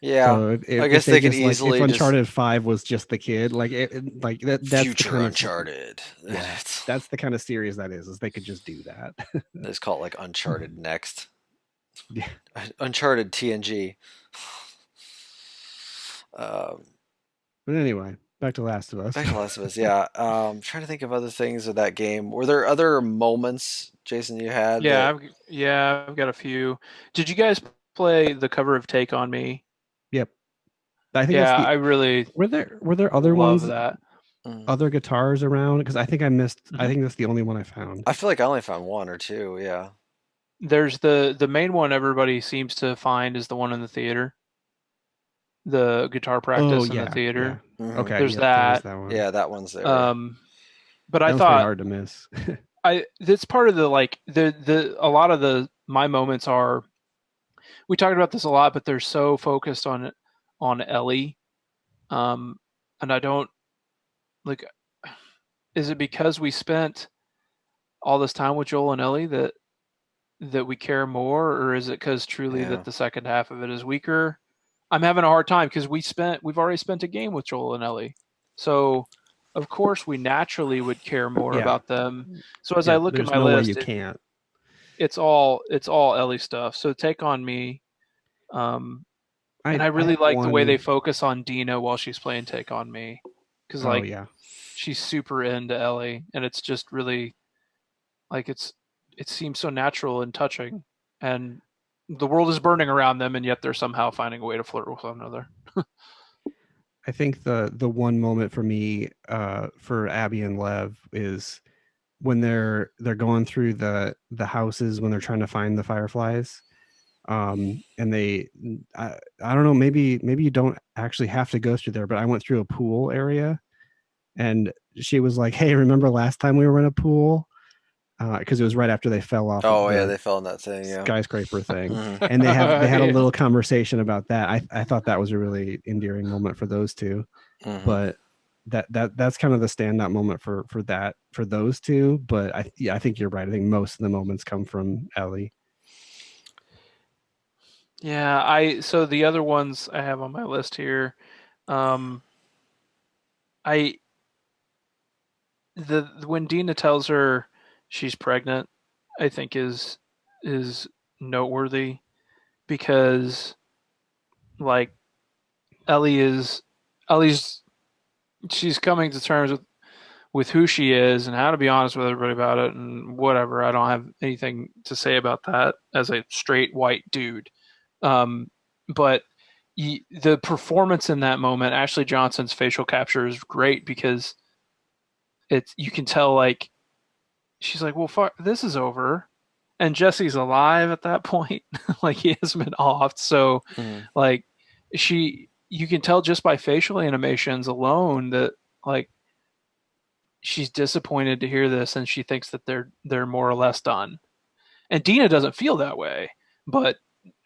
Yeah, so I guess they could easily. If Uncharted 5 was just the kid, that's future the Uncharted. Yeah, that's the kind of series that is they could just do that. Let's call it like Uncharted Next. Yeah, Uncharted TNG. But anyway, Back to Last of Us. Back to Last of Us, yeah. Trying to think of other things of that game. Were there other moments, Jason, you had? Yeah, that... I've got a few. Did you guys play the cover of Take on Me? Yep. I think Yeah, that's the. I really Were there other love ones, that. other guitars around? Because I think I missed. I think that's the only one I found. I feel like I only found one or two. Yeah. There's the main one everybody seems to find is the one in the theater. The guitar practice in the theater. Yeah. Mhm. Okay. There's yep, there is that. that one. Yeah, that one's there. But that I one's pretty thought hard to miss. that's part of the like the a lot of my moments are. We talked about this a lot, but they're so focused on Ellie, and I don't like. Is it because we spent all this time with Joel and Ellie that we care more, or is it because truly that the second half of it is weaker? I'm having a hard time because we've already spent a game with Joel and Ellie, so of course we naturally would care more about them. So as I look at my no list, way you can't. It's all Ellie stuff. So Take on Me, and I really like the way they focus on Dina while she's playing Take on Me, because she's super into Ellie, and it's just really like it seems so natural and touching, and the world is burning around them, and yet they're somehow finding a way to flirt with one another. I think the one moment for me, for Abby and Lev, is when they're going through the houses when they're trying to find the fireflies, and I don't know, maybe you don't actually have to go through there, but I went through a pool area, and she was like, "Hey, remember last time we were in a pool?" Because it was right after they fell off. Oh yeah, they fell in that thing, skyscraper thing, and they had a little conversation about that. I thought that was a really endearing moment for those two, but that's kind of the standout moment for those two. But I think you're right. I think most of the moments come from Ellie. Yeah, so the other ones I have on my list here, when Dina tells her she's pregnant, I think is noteworthy, because like Ellie's she's coming to terms with who she is and how to be honest with everybody about it and whatever. I don't have anything to say about that as a straight white dude. But the performance in that moment, Ashley Johnson's facial capture is great, because you can tell like she's like, well, fuck, this is over, and Jesse's alive at that point. Like he has been offed, so like you can tell just by facial animations alone that like she's disappointed to hear this, and she thinks that they're more or less done. And Dina doesn't feel that way, but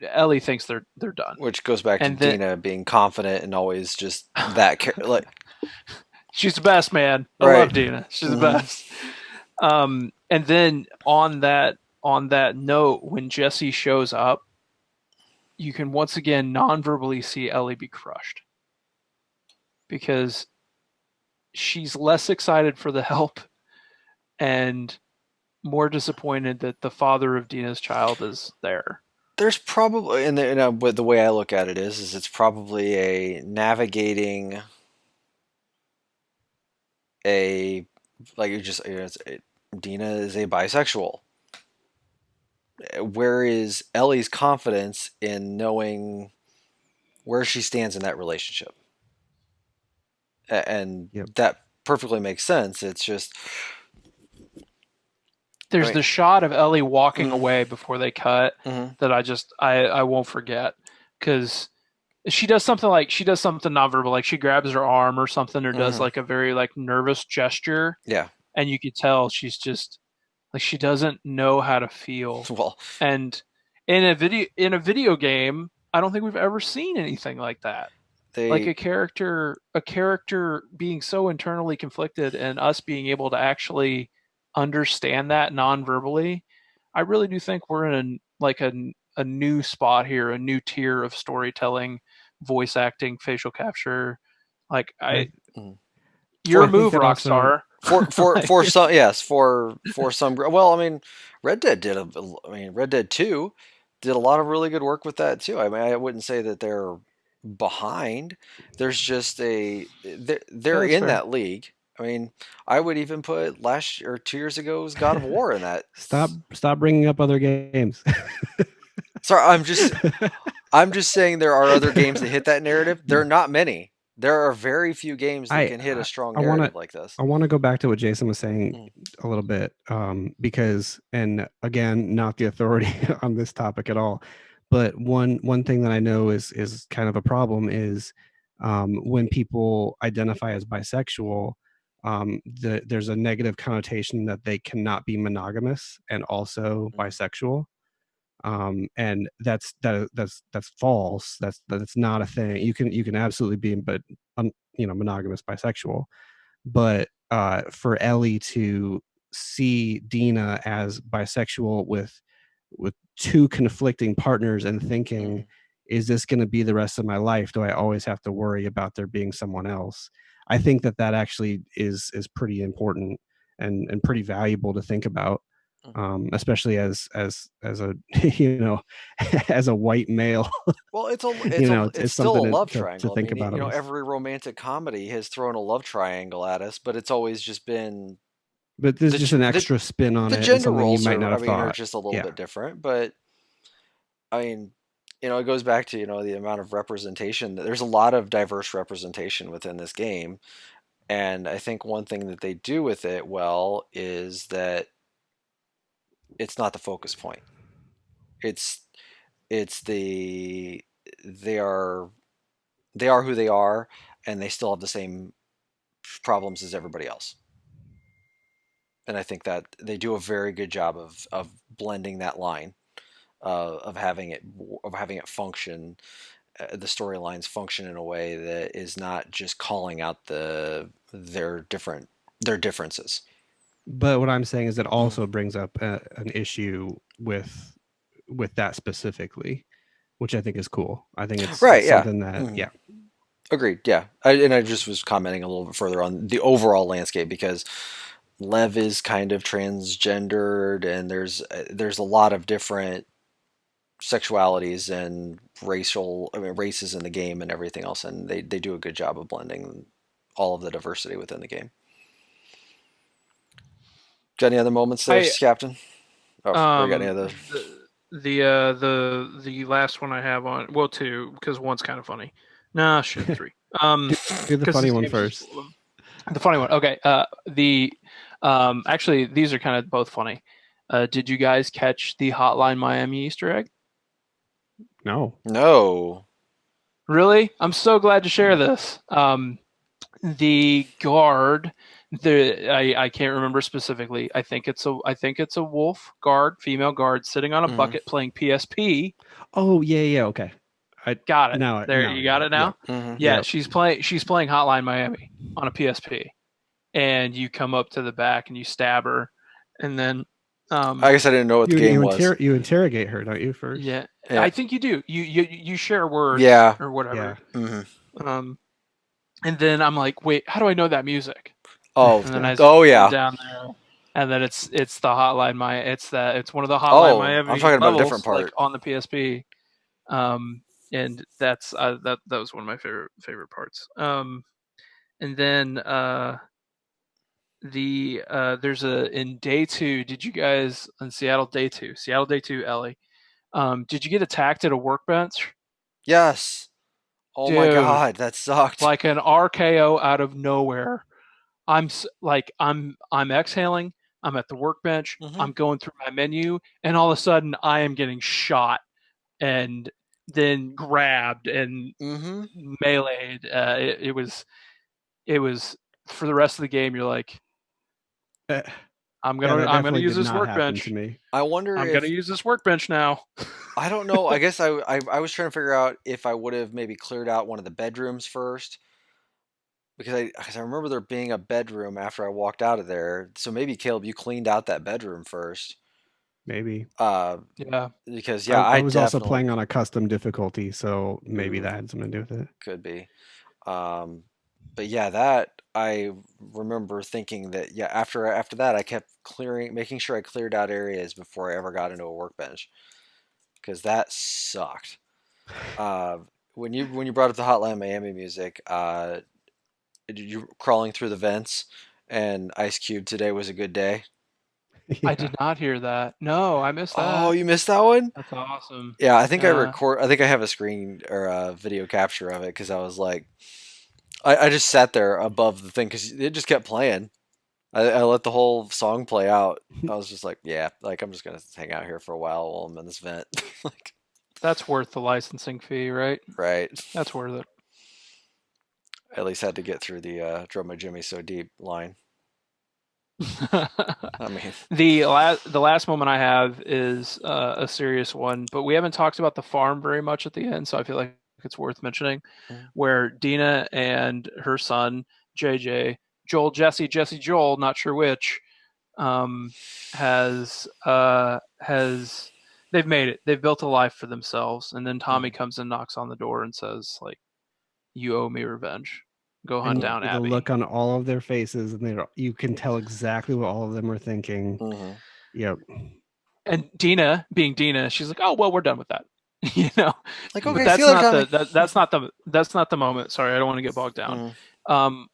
Ellie thinks they're done. Which goes back to Dina being confident and always just that like she's the best, man. I love Dina. She's the best. And then on that note, when Jesse shows up, you can once again non-verbally see Ellie be crushed, because she's less excited for the help and more disappointed that the father of Dina's child is there. There's probably, and the way I look at it is it's probably a navigating Dina is a bisexual. Where is Ellie's confidence in knowing where she stands in that relationship? And that perfectly makes sense. It's just there's the shot of Ellie walking away before they cut that I won't forget, because she does something nonverbal, like she grabs her arm or something, or does like a very like nervous gesture. Yeah. And you could tell she's just like, she doesn't know how to feel. Well, and in a video game, I don't think we've ever seen anything like that. Like a character being so internally conflicted, and us being able to actually understand that non-verbally. I really do think we're in a new spot here, a new tier of storytelling, voice acting, facial capture. Like your move, Rockstar. For some, yes, for some. Well, I mean, Red Dead 2 did a lot of really good work with that too. I mean, I wouldn't say that they're behind. There's just they're that's in fair. that league. I mean, I would even put last or 2 years ago's God of War in that. Stop bringing up other games. Sorry, I'm just saying there are other games that hit that narrative. There are not many. There are very few games that can hit a strong I want narrative to like this. I want to go back to what Jason was saying Mm. a little bit, because, and again, not the authority on this topic at all, but one thing that I know is kind of a problem is when people identify as bisexual, there's a negative connotation that they cannot be monogamous and also bisexual, and that's false. That's not a thing. You can absolutely be, but monogamous bisexual. But for Ellie to see Dina as bisexual with two conflicting partners and thinking, is this going to be the rest of my life? Do I always have to worry about there being someone else? I think that actually is pretty important and pretty valuable to think about, especially as a as a white male. Well, it's It's still a something love to triangle. I think mean, about at least. every romantic comedy has thrown a love triangle at us, but it's always just been But there's the just g- an the extra spin on the it and gender something you roles might not have are thought. just a little Yeah. bit different. But I mean, it goes back to the amount of representation. There's a lot of diverse representation within this game, and I think one thing that they do with it well is that it's not the focus point. It's it's the they are who they are, and they still have the same problems as everybody else. And I think that they do a very good job of blending that line, of having it function, the storylines function in a way that is not just calling out their differences. But what I'm saying is it also brings up an issue with that specifically, which I think is cool. I think it's Right, yeah. something that yeah. Agreed. Yeah, I just was commenting a little bit further on the overall landscape because Lev is kind of transgendered, and there's a lot of different sexualities and races in the game and everything else, and they do a good job of blending all of the diversity within the game. Got any other moments there, Captain? Oh, we got any other? The last one I have on, well, two, because one's kind of funny. Nah, shit, three. Do the funny one first. The funny one. Okay. Actually, these are kind of both funny. Did you guys catch the Hotline Miami Easter egg? No. Really? I'm so glad to share this. The guard, I can't remember specifically. I think it's a wolf guard, female guard, sitting on a bucket playing PSP. Oh yeah, okay. I got it. Now, you got it now. Yeah, she's playing Hotline Miami on a PSP, and you come up to the back and you stab her, and then I guess I didn't know what the game was. You interrogate her, don't you, first? Yeah. I think you do. You share words, or whatever. Yeah. And then I'm like, wait, how do I know that music? Oh, and then I yeah. Down there, and then it's the Hotline Miami. It's one of the Hotline Miami. I'm talking about a different part, like on the PSP. And that's that was one of my favorite parts. And then there's in day 2. Did you guys on Seattle day 2, Ellie? Did you get attacked at a workbench? Yes. Oh, dude, my god, that sucked. Like an RKO out of nowhere. I'm exhaling. I'm at the workbench. I'm going through my menu, and all of a sudden, I am getting shot and then grabbed and meleeed. It was for the rest of the game. You're like, I'm gonna use this workbench. To me. I wonder. I'm gonna use this workbench now. I don't know. I guess I was trying to figure out if I would have maybe cleared out one of the bedrooms first, because I remember there being a bedroom after I walked out of there. So maybe Caleb, you cleaned out that bedroom first. Maybe. Yeah. Because I was also playing on a custom difficulty, so maybe that had something to do with it. Could be. But yeah, that I remember thinking that after that I kept making sure I cleared out areas before I ever got into a workbench, because that sucked. when you brought up the Hotline Miami music, you crawling through the vents, and Ice Cube Today Was a Good Day. I Yeah. did not hear that. No, I missed that. Oh, you missed that one? That's awesome. Yeah, I think Yeah. I think I have a screen or a video capture of it because I was like, I just sat there above the thing because it just kept playing. I let the whole song play out. I was just like, yeah, like I'm just gonna hang out here for a while I'm in this vent. Like, That's worth the licensing fee, right? right. That's worth it. At least had to get through the "Drove My Jimmy So Deep" line. I mean, The last moment I have is a serious one, but we haven't talked about the farm very much at the end, so I feel like it's worth mentioning. Where Dina and her son JJ, Joel Jesse Joel, not sure which, has they've made it. They've built a life for themselves, and then Tommy comes and knocks on the door and says, like, "You owe me revenge. Go hunt And down the Abby." look on all of their faces, and you can tell exactly what all of them are thinking. mhm. Yep. And Dina, being Dina, she's like, "Oh well, we're done with that." You know, Like, but okay, that's see you later, not Tommy. that's not the moment. Sorry, I don't want to get bogged down.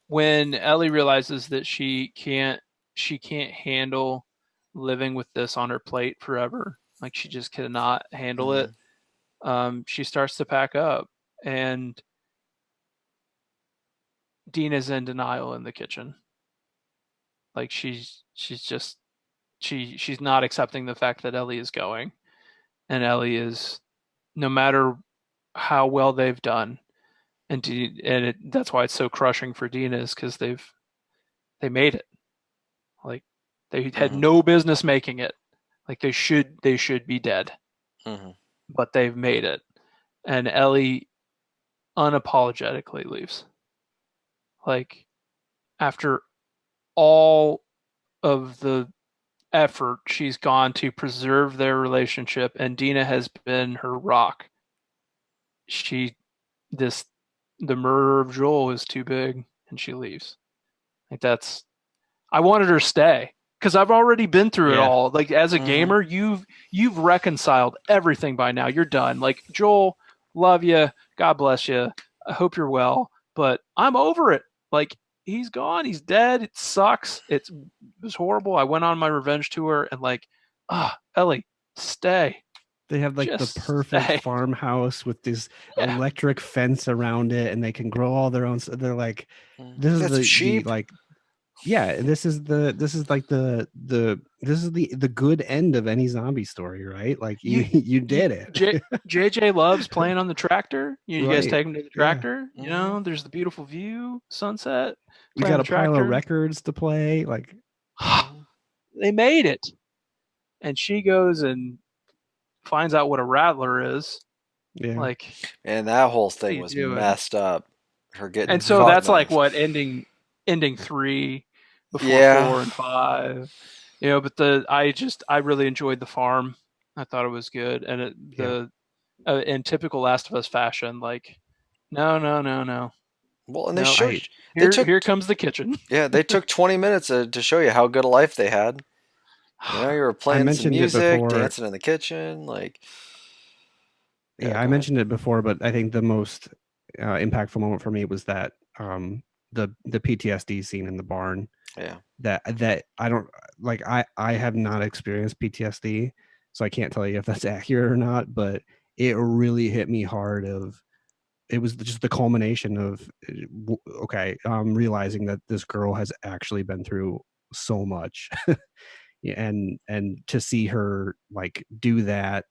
When Ellie realizes that she can't handle living with this on her plate forever, like she just cannot handle it. She starts to pack up, and Dina's in denial in the kitchen. Like she's not accepting the fact that Ellie is going, and Ellie is, no matter how well they've done, that's why it's so crushing for Dina, is because they made it. Like they had no business making it. Like they should be dead, but they've made it. And Ellie unapologetically leaves. Like after all of the effort she's gone to preserve their relationship, and Dina has been her rock. The murder of Joel is too big, and she leaves. Like I wanted her to stay because I've already been through it all. Like as a gamer, you've reconciled everything by now. You're done. Like, Joel, love you, God bless you, I hope you're well, but I'm over it. Like, he's gone, he's dead. It sucks. It was horrible. I went on my revenge tour, and like, Ellie, stay. They have like Just the perfect stay. farmhouse with this electric fence around it, and they can grow all their own. They're like, this is That's the cheap. like, yeah, this is like the good end of any zombie story, right? Like you did it. JJ loves playing on the tractor. You guys Right. take him to the tractor. You know, there's the beautiful view, sunset. We got a pile of records to play. Like, they made it. And she goes and finds out what a rattler is. Yeah. Like, and that whole thing was messed up. Her getting, and so that's like what ending 3 before 4 and 5. You know, but I really enjoyed the farm. I thought it was good, and in typical Last of Us fashion, like, no. Well, and here comes the kitchen. Yeah, they took 20 minutes to show you how good a life they had. You know, you were playing some music, dancing in the kitchen, like. Yeah, I mentioned it before, but I think the most impactful moment for me was that the PTSD scene in the barn. Yeah. That I don't like. I have not experienced PTSD, so I can't tell you if that's accurate or not. But it really hit me hard. It was just the culmination of realizing that this girl has actually been through so much, and to see her like do that.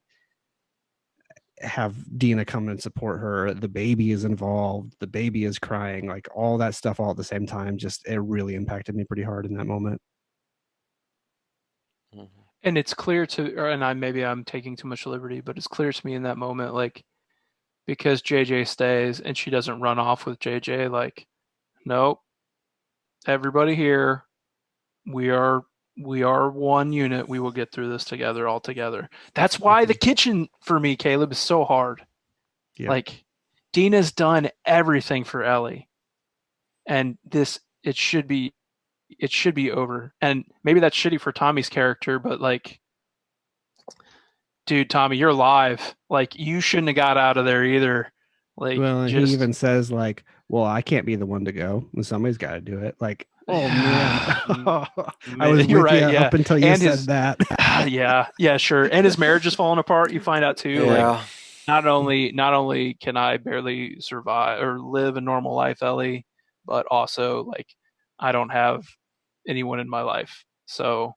Have Dina come and support her, the baby is involved, the baby is crying, like all that stuff all at the same time, just it really impacted me pretty hard in that moment. And it's clear maybe I'm taking too much liberty, but it's clear to me in that moment, like, because JJ stays and she doesn't run off with JJ, like, nope, everybody here, we are one unit. We will get through this together, all together. That's why the kitchen for me, Caleb, is so hard. Yeah. Like, Dina's done everything for Ellie, and it should be over. And maybe that's shitty for Tommy's character, but like, dude, Tommy, you're alive. Like, you shouldn't have got out of there either. Like, Well, and just he even says like, "Well, I can't be the one to go. Somebody's got to do it." Like, oh man, I was you're with right, you yeah. up until you And said his that. yeah, sure. And his marriage is falling apart. You find out too. Like, Yeah. not only can I barely survive or live a normal life, Ellie, but also like I don't have anyone in my life. So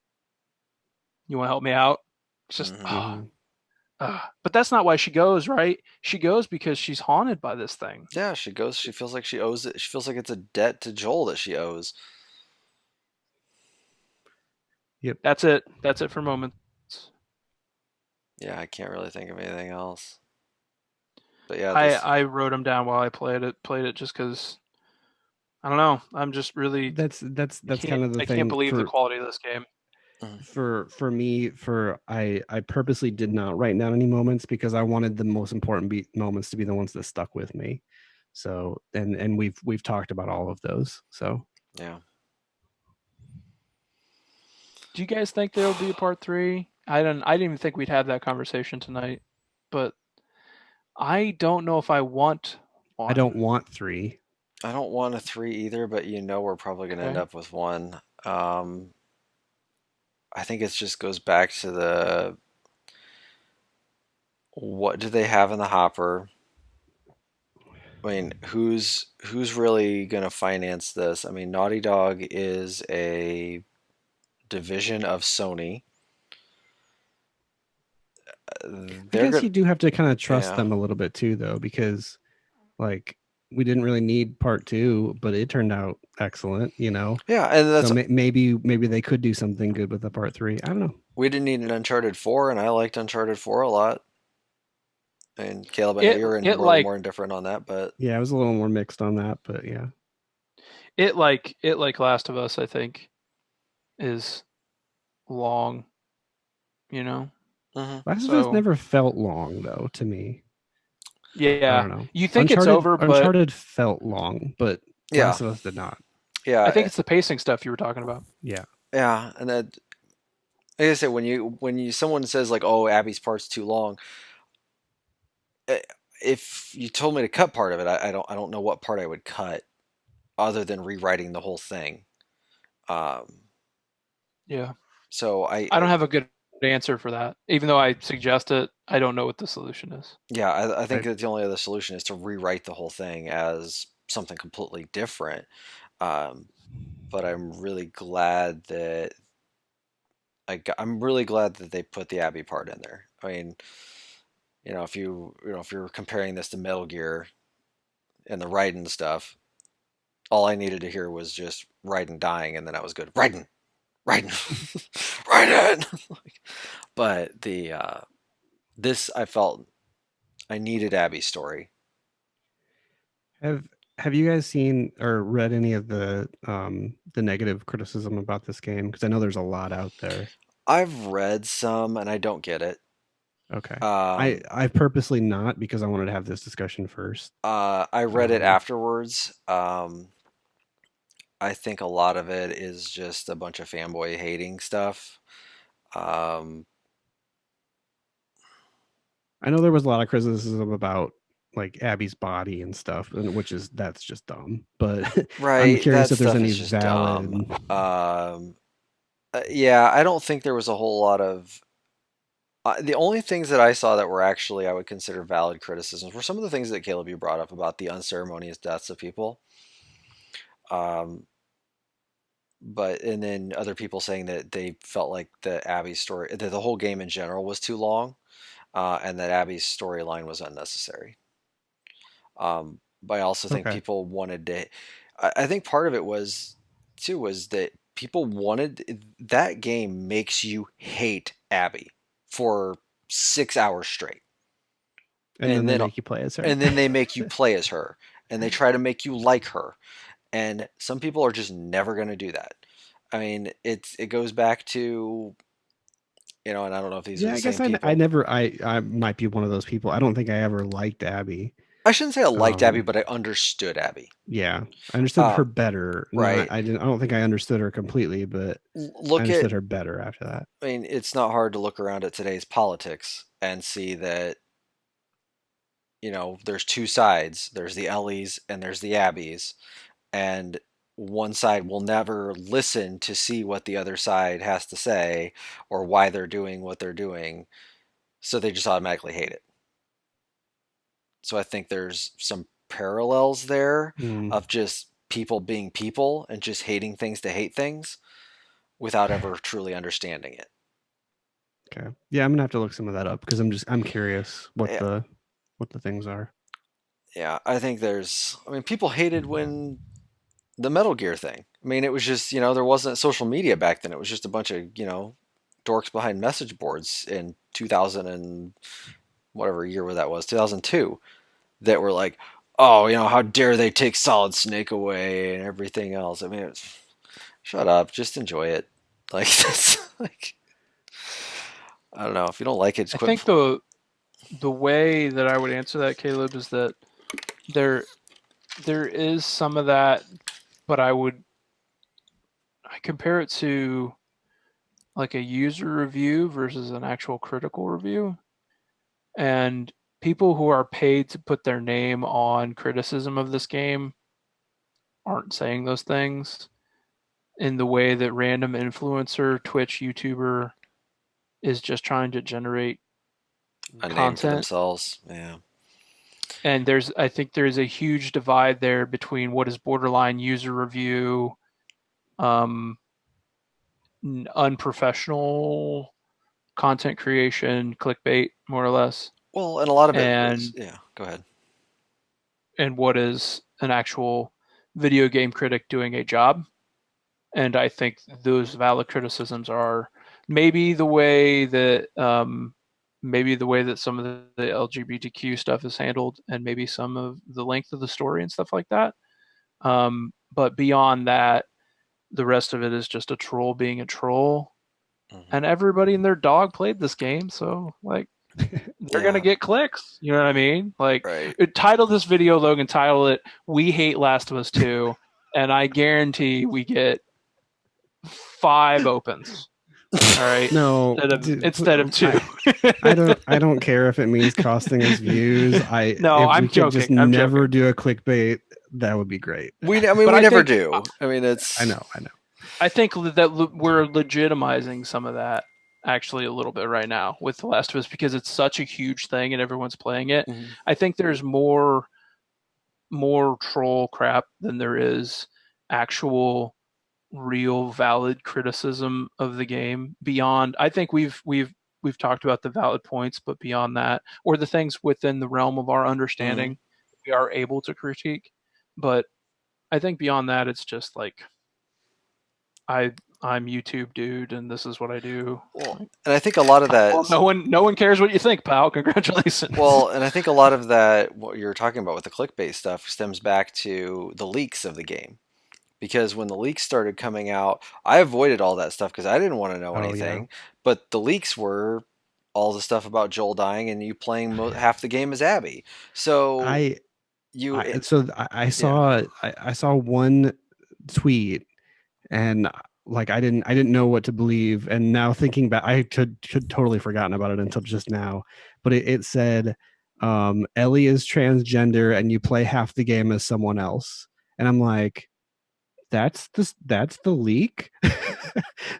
you want to help me out? It's just Mhm. but that's not why she goes, right? She goes because she's haunted by this thing. Yeah, she goes. She feels like she owes it. She feels like it's a debt to Joel that she owes. Yep. That's it. That's it for moments. Yeah, I can't really think of anything else. But yeah, I wrote them down while I played it just because I don't know. I'm just really That's kind of the I can't thing believe the quality of this game. for me. I purposely did not write down any moments because I wanted the most important moments to be the ones that stuck with me. So and we've talked about all of those. So yeah. Do you guys think there'll be a part 3? I didn't even think we'd have that conversation tonight, but I don't know if I want one. I don't want 3. I don't want a 3 either, but we're probably going to end Okay. up with 1. I think it just goes back to what do they have in the hopper? I mean, who's really going to finance this? I mean, Naughty Dog is a division of Sony. I guess you do have to kind of trust them a little bit too, though, because like we didn't really need part 2, but it turned out excellent, you know. Yeah, and that's so maybe they could do something good with the part 3. I don't know. We didn't need an Uncharted 4, and I liked Uncharted 4 a lot. And Caleb, I know you're more indifferent on that, but yeah, I was a little more mixed on that, but yeah, it like Last of Us, I think, is long. You know, Last of Us never felt long though to me. Yeah, I don't know. You think it's over, but Uncharted felt long, but Last of Us did not. Yeah, I think it's the pacing stuff you were talking about. Yeah, and that, like I said, when someone says like, "Oh, Abby's part's too long," if you told me to cut part of it, I don't know what part I would cut, other than rewriting the whole thing. Yeah. So I don't have a good answer for that. Even though I suggest it, I don't know what the solution is. Yeah, I think that the only other solution is to rewrite the whole thing as something completely different. But I'm really glad that they put the Abby part in there. I mean, if you're comparing this to Metal Gear and the Raiden stuff, all I needed to hear was just Raiden dying, and then I was good. Raiden, Raiden. But this, I felt I needed Abby's story. Have you guys seen or read any of the negative criticism about this game? Because I know there's a lot out there. I've read some, and I don't get it. Okay. I've purposely not, because I wanted to have this discussion first. I read it afterwards. I think a lot of it is just a bunch of fanboy hating stuff. I know there was a lot of criticism about like Abby's body and stuff, that's just dumb. But right, I'm curious if there's any valid. Yeah, I don't think there was a whole lot of. The only things that I saw that were actually I would consider valid criticisms were some of the things that Caleb, you brought up about the unceremonious deaths of people. But and then other people saying that they felt like the Abby story, that the whole game in general was too long, and that Abby's storyline was unnecessary. But I also think people wanted to. I think part of it was that people wanted that game makes you hate Abby for 6 hours straight, and then they make you play as her, and then they make you play as her, and they try to make you like her. And some people are just never going to do that. I mean, it goes back to, and I don't know if these are the same people. I might be one of those people. I don't think I ever liked Abby. I shouldn't say I liked Abby, but I understood Abby. Yeah, I understood her better. Right. I don't think I understood her completely, but I understood her better after that. I mean, it's not hard to look around at today's politics and see that there's two sides. There's the Ellies and there's the Abbies, and one side will never listen to see what the other side has to say or why they're doing what they're doing, so they just automatically hate it. So I think there's some parallels there of just people being people and just hating things to hate things without ever truly understanding it. Okay. Yeah, I'm gonna have to look some of that up because I'm curious what Yeah. the things are. Yeah, I think people hated when the Metal Gear thing. I mean, it was just, there wasn't social media back then. It was just a bunch of, dorks behind message boards in 2000 and whatever year that was, 2002, that were like, oh, how dare they take Solid Snake away and everything else. I mean, shut up, just enjoy it. Like, that's like, I don't know. If you don't like it, just I quit. think the way that I would answer that, Caleb, is that there is some of that, but I compare it to like a user review versus an actual critical review. And people who are paid to put their name on criticism of this game aren't saying those things in the way that random influencer, Twitch, YouTuber is just trying to generate a name for content. themselves. Yeah. And I think there's a huge divide there between what is borderline user review, unprofessional content creation, clickbait, more or less. Well, and a lot of it was, yeah, go ahead. And what is an actual video game critic doing a job. And I think those valid criticisms are maybe the way that some of the LGBTQ stuff is handled, and maybe some of the length of the story and stuff like that. But beyond that, the rest of it is just a troll being a troll. Mm-hmm. And everybody and their dog played this game, so like they're gonna get clicks. You know what I mean? Like, right. Title this video, Logan. Title it "We Hate Last of Us 2," and I guarantee we get 5 opens. All right. No, instead of 2. I don't care if it means costing us views. I'm joking. Just never do a clickbait. That would be great. We never do. I mean, it's. I know. I think that we're legitimizing some of that actually a little bit right now with The Last of Us because it's such a huge thing and everyone's playing it. Mm-hmm. I think there's more troll crap than there is actual real valid criticism of the game. Beyond, I think we've talked about the valid points, but beyond that, or the things within the realm of our understanding, mm-hmm. we are able to critique. But I think beyond that, it's just like I'm YouTube dude, and this is what I do. Well, and I think a lot of that. Well, no one cares what you think, pal. Congratulations. Well, and I think a lot of that, what you're talking about with the clickbait stuff, stems back to the leaks of the game. Because when the leaks started coming out, I avoided all that stuff because I didn't want to know anything. Yeah. But the leaks were all the stuff about Joel dying and you playing half the game as Abby. So I saw one tweet and like I didn't know what to believe, and now thinking back, I had totally forgotten about it until just now. But it said Ellie is transgender and you play half the game as someone else, and I'm like, that's the leak.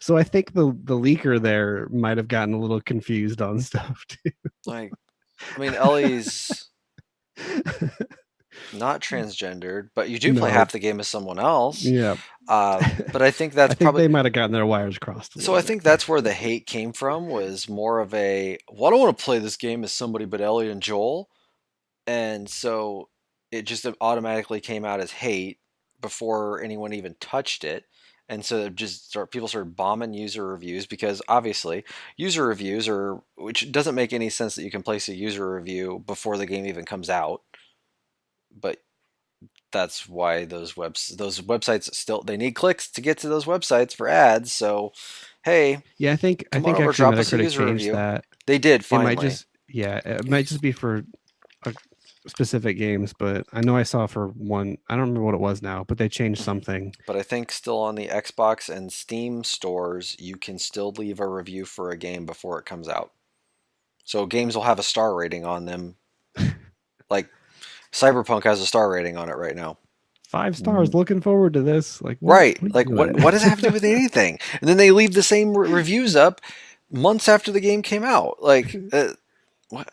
So I think the leaker there might have gotten a little confused on stuff too. Like, I mean, Ellie's not transgendered, but you do play half the game as someone else. Yeah. But I think that's probably they might have gotten their wires crossed. So I think that's where the hate came from, was more of I don't want to play this game as somebody but Ellie and Joel. And so it just automatically came out as hate before anyone even touched it. And so people started bombing user reviews, because obviously user reviews which doesn't make any sense that you can place a user review before the game even comes out. But that's why those websites still, they need clicks to get to those websites for ads. So, hey, yeah, I think actually Metacritic changed that. They did finally. It might just be for specific games, but I know I saw for one, I don't remember what it was now, but they changed something. But I think still on the Xbox and Steam stores, you can still leave a review for a game before it comes out. So games will have a star rating on them Like Cyberpunk has a star rating on it right now. 5 stars. Looking forward to this. Like what, Right. are you Like doing? what does it have to do with anything? And then they leave the same reviews up months after the game came out. Like what?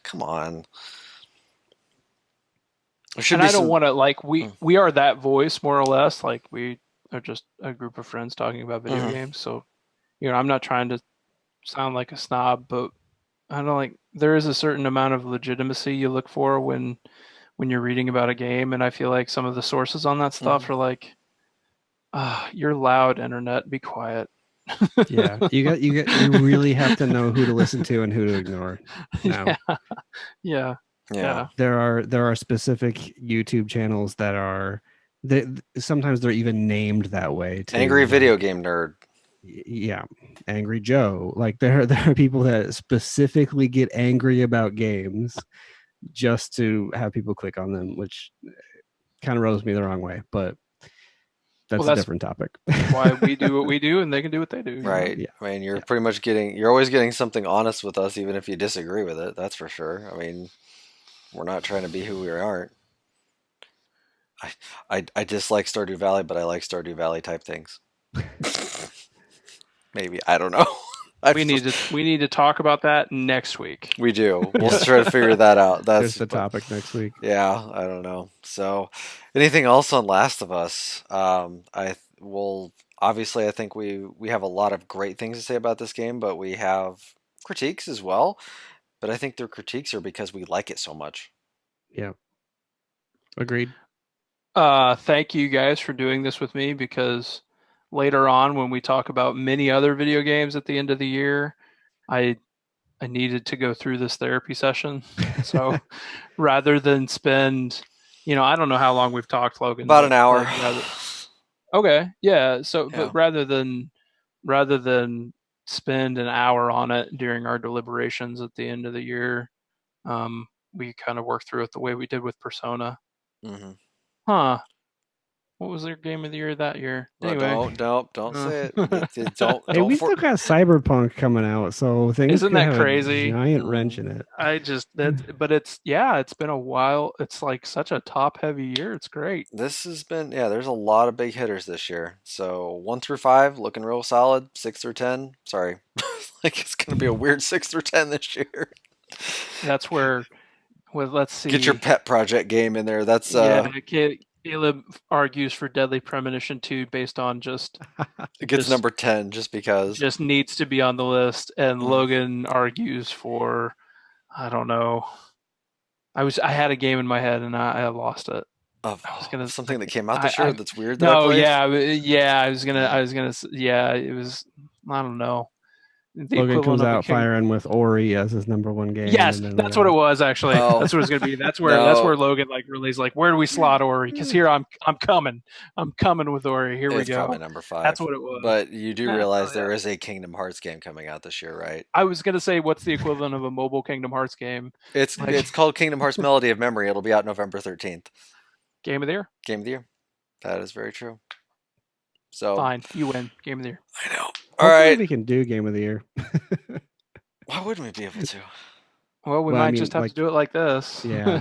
Come on. There should And be I don't some. want to like we are that voice more or less. Like we are just a group of friends talking about video Mhm. games. So, I'm not trying to sound like a snob, but I don't like there is a certain amount of legitimacy you look for when you're reading about a game, and I feel like some of the sources on that stuff are like, you're loud, internet, be quiet. Yeah, you really have to know who to listen to and who to ignore. Now. Yeah. Yeah. There are specific YouTube channels that are sometimes they're even named that way too. Angry like, video game nerd. Yeah, Angry Joe. Like there are people that specifically get angry about games just to have people click on them, which kind of rubs me the wrong way, but that's a different topic. Why we do what we do and they can do what they do. Right. Yeah. I mean, you're pretty much you're always getting something honest with us, even if you disagree with it. That's for sure. I mean, we're not trying to be who we aren't. I dislike Stardew Valley, but I like Stardew Valley type things. Maybe, I don't know. We need to talk about that next week. We do. We'll try to figure that out. That's the topic next week. Yeah, I don't know. So, anything else on Last of Us? Obviously, I think we have a lot of great things to say about this game, but we have critiques as well. But I think their critiques are because we like it so much. Yeah. Agreed. Thank you guys for doing this with me, because later on when we talk about many other video games at the end of the year, I needed to go through this therapy session. So rather than spend, I don't know how long we've talked, Logan. About an hour. Okay. Yeah. So, Yeah. but rather than spend an hour on it during our deliberations at the end of the year, we kind of worked through it the way we did with Persona. Mm-hmm. Huh. What was their game of the year that year? Anyway. Don't say it. Don't. Hey, we still got Cyberpunk coming out, so things Isn't could that have crazy? A giant wrench in it. But it's been a while. It's like such a top heavy year. It's great. This has been, there's a lot of big hitters this year. So 1 through 5 looking real solid. 6 through 10, sorry, like it's gonna be a weird 6 through 10 this year. That's where, let's see. Get your pet project game in there. That's Caleb argues for Deadly Premonition 2 based on just it gets number 10 just because. Just needs to be on the list. And Logan argues for, I don't know. I had a game in my head and I lost it. Something that came out this year that's weird. I was I don't know. Logan comes out firing with Ori as his number one game. Yes, that's what it was actually. Oh. That's what it's gonna be. That's where Logan really is like, where do we slot Ori? Because here I'm coming with Ori. Here we go. Probably number 5. That's what it was. But you do realize there is a Kingdom Hearts game coming out this year, right? I was gonna say, what's the equivalent of a mobile Kingdom Hearts game? It's called Kingdom Hearts Melody of Memory. It'll be out November 13th. Game of the year. Game of the year. That is very true. So fine, you win. Game of the year. I know. All right, we can do Game of the Year. Why wouldn't we be able to? Well, we might just have to do it like this. Yeah.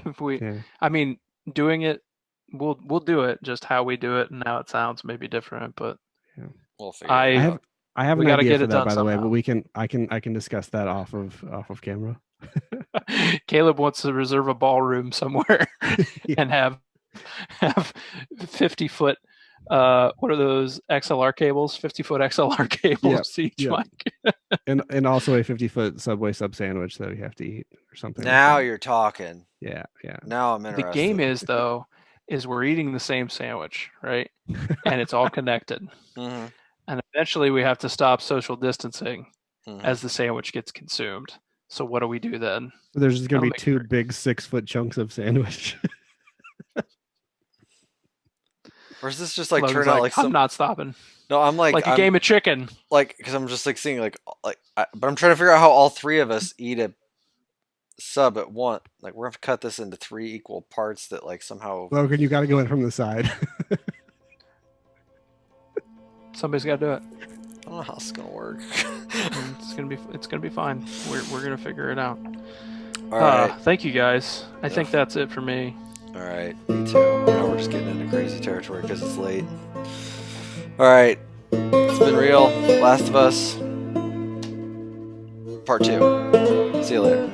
I mean, doing it, we'll do it. Just how we do it and how it sounds may be different, but we'll figure it out. I have an idea for that, by the way, but I can discuss that off of camera. Caleb wants to reserve a ballroom somewhere and have 50-foot. What are those XLR cables? 50-foot XLR cables to each mic. and also a 50-foot Subway sub sandwich that you have to eat or something. Now you're talking. Yeah. Now I'm interested. The game is we're eating the same sandwich, right? And it's all connected. Mm-hmm. And eventually we have to stop social distancing as the sandwich gets consumed. So what do we do then? There's going to be 2 big 6-foot chunks of sandwich. Or is this just like Logan's turn out like I'm not stopping. No, I'm like a game of chicken. Like, because I'm just like seeing but I'm trying to figure out how all 3 of us eat a sub at once. Like we're gonna have to cut this into 3 equal parts that like somehow. Logan, you got to go in from the side. Somebody's got to do it. I don't know how it's gonna work. It's gonna be fine. We're gonna figure it out. All right. Thank you guys. I think that's it for me. All right. Me too. Now we're just getting into crazy territory because it's late. All right. It's been real. Last of Us. Part 2. See you later.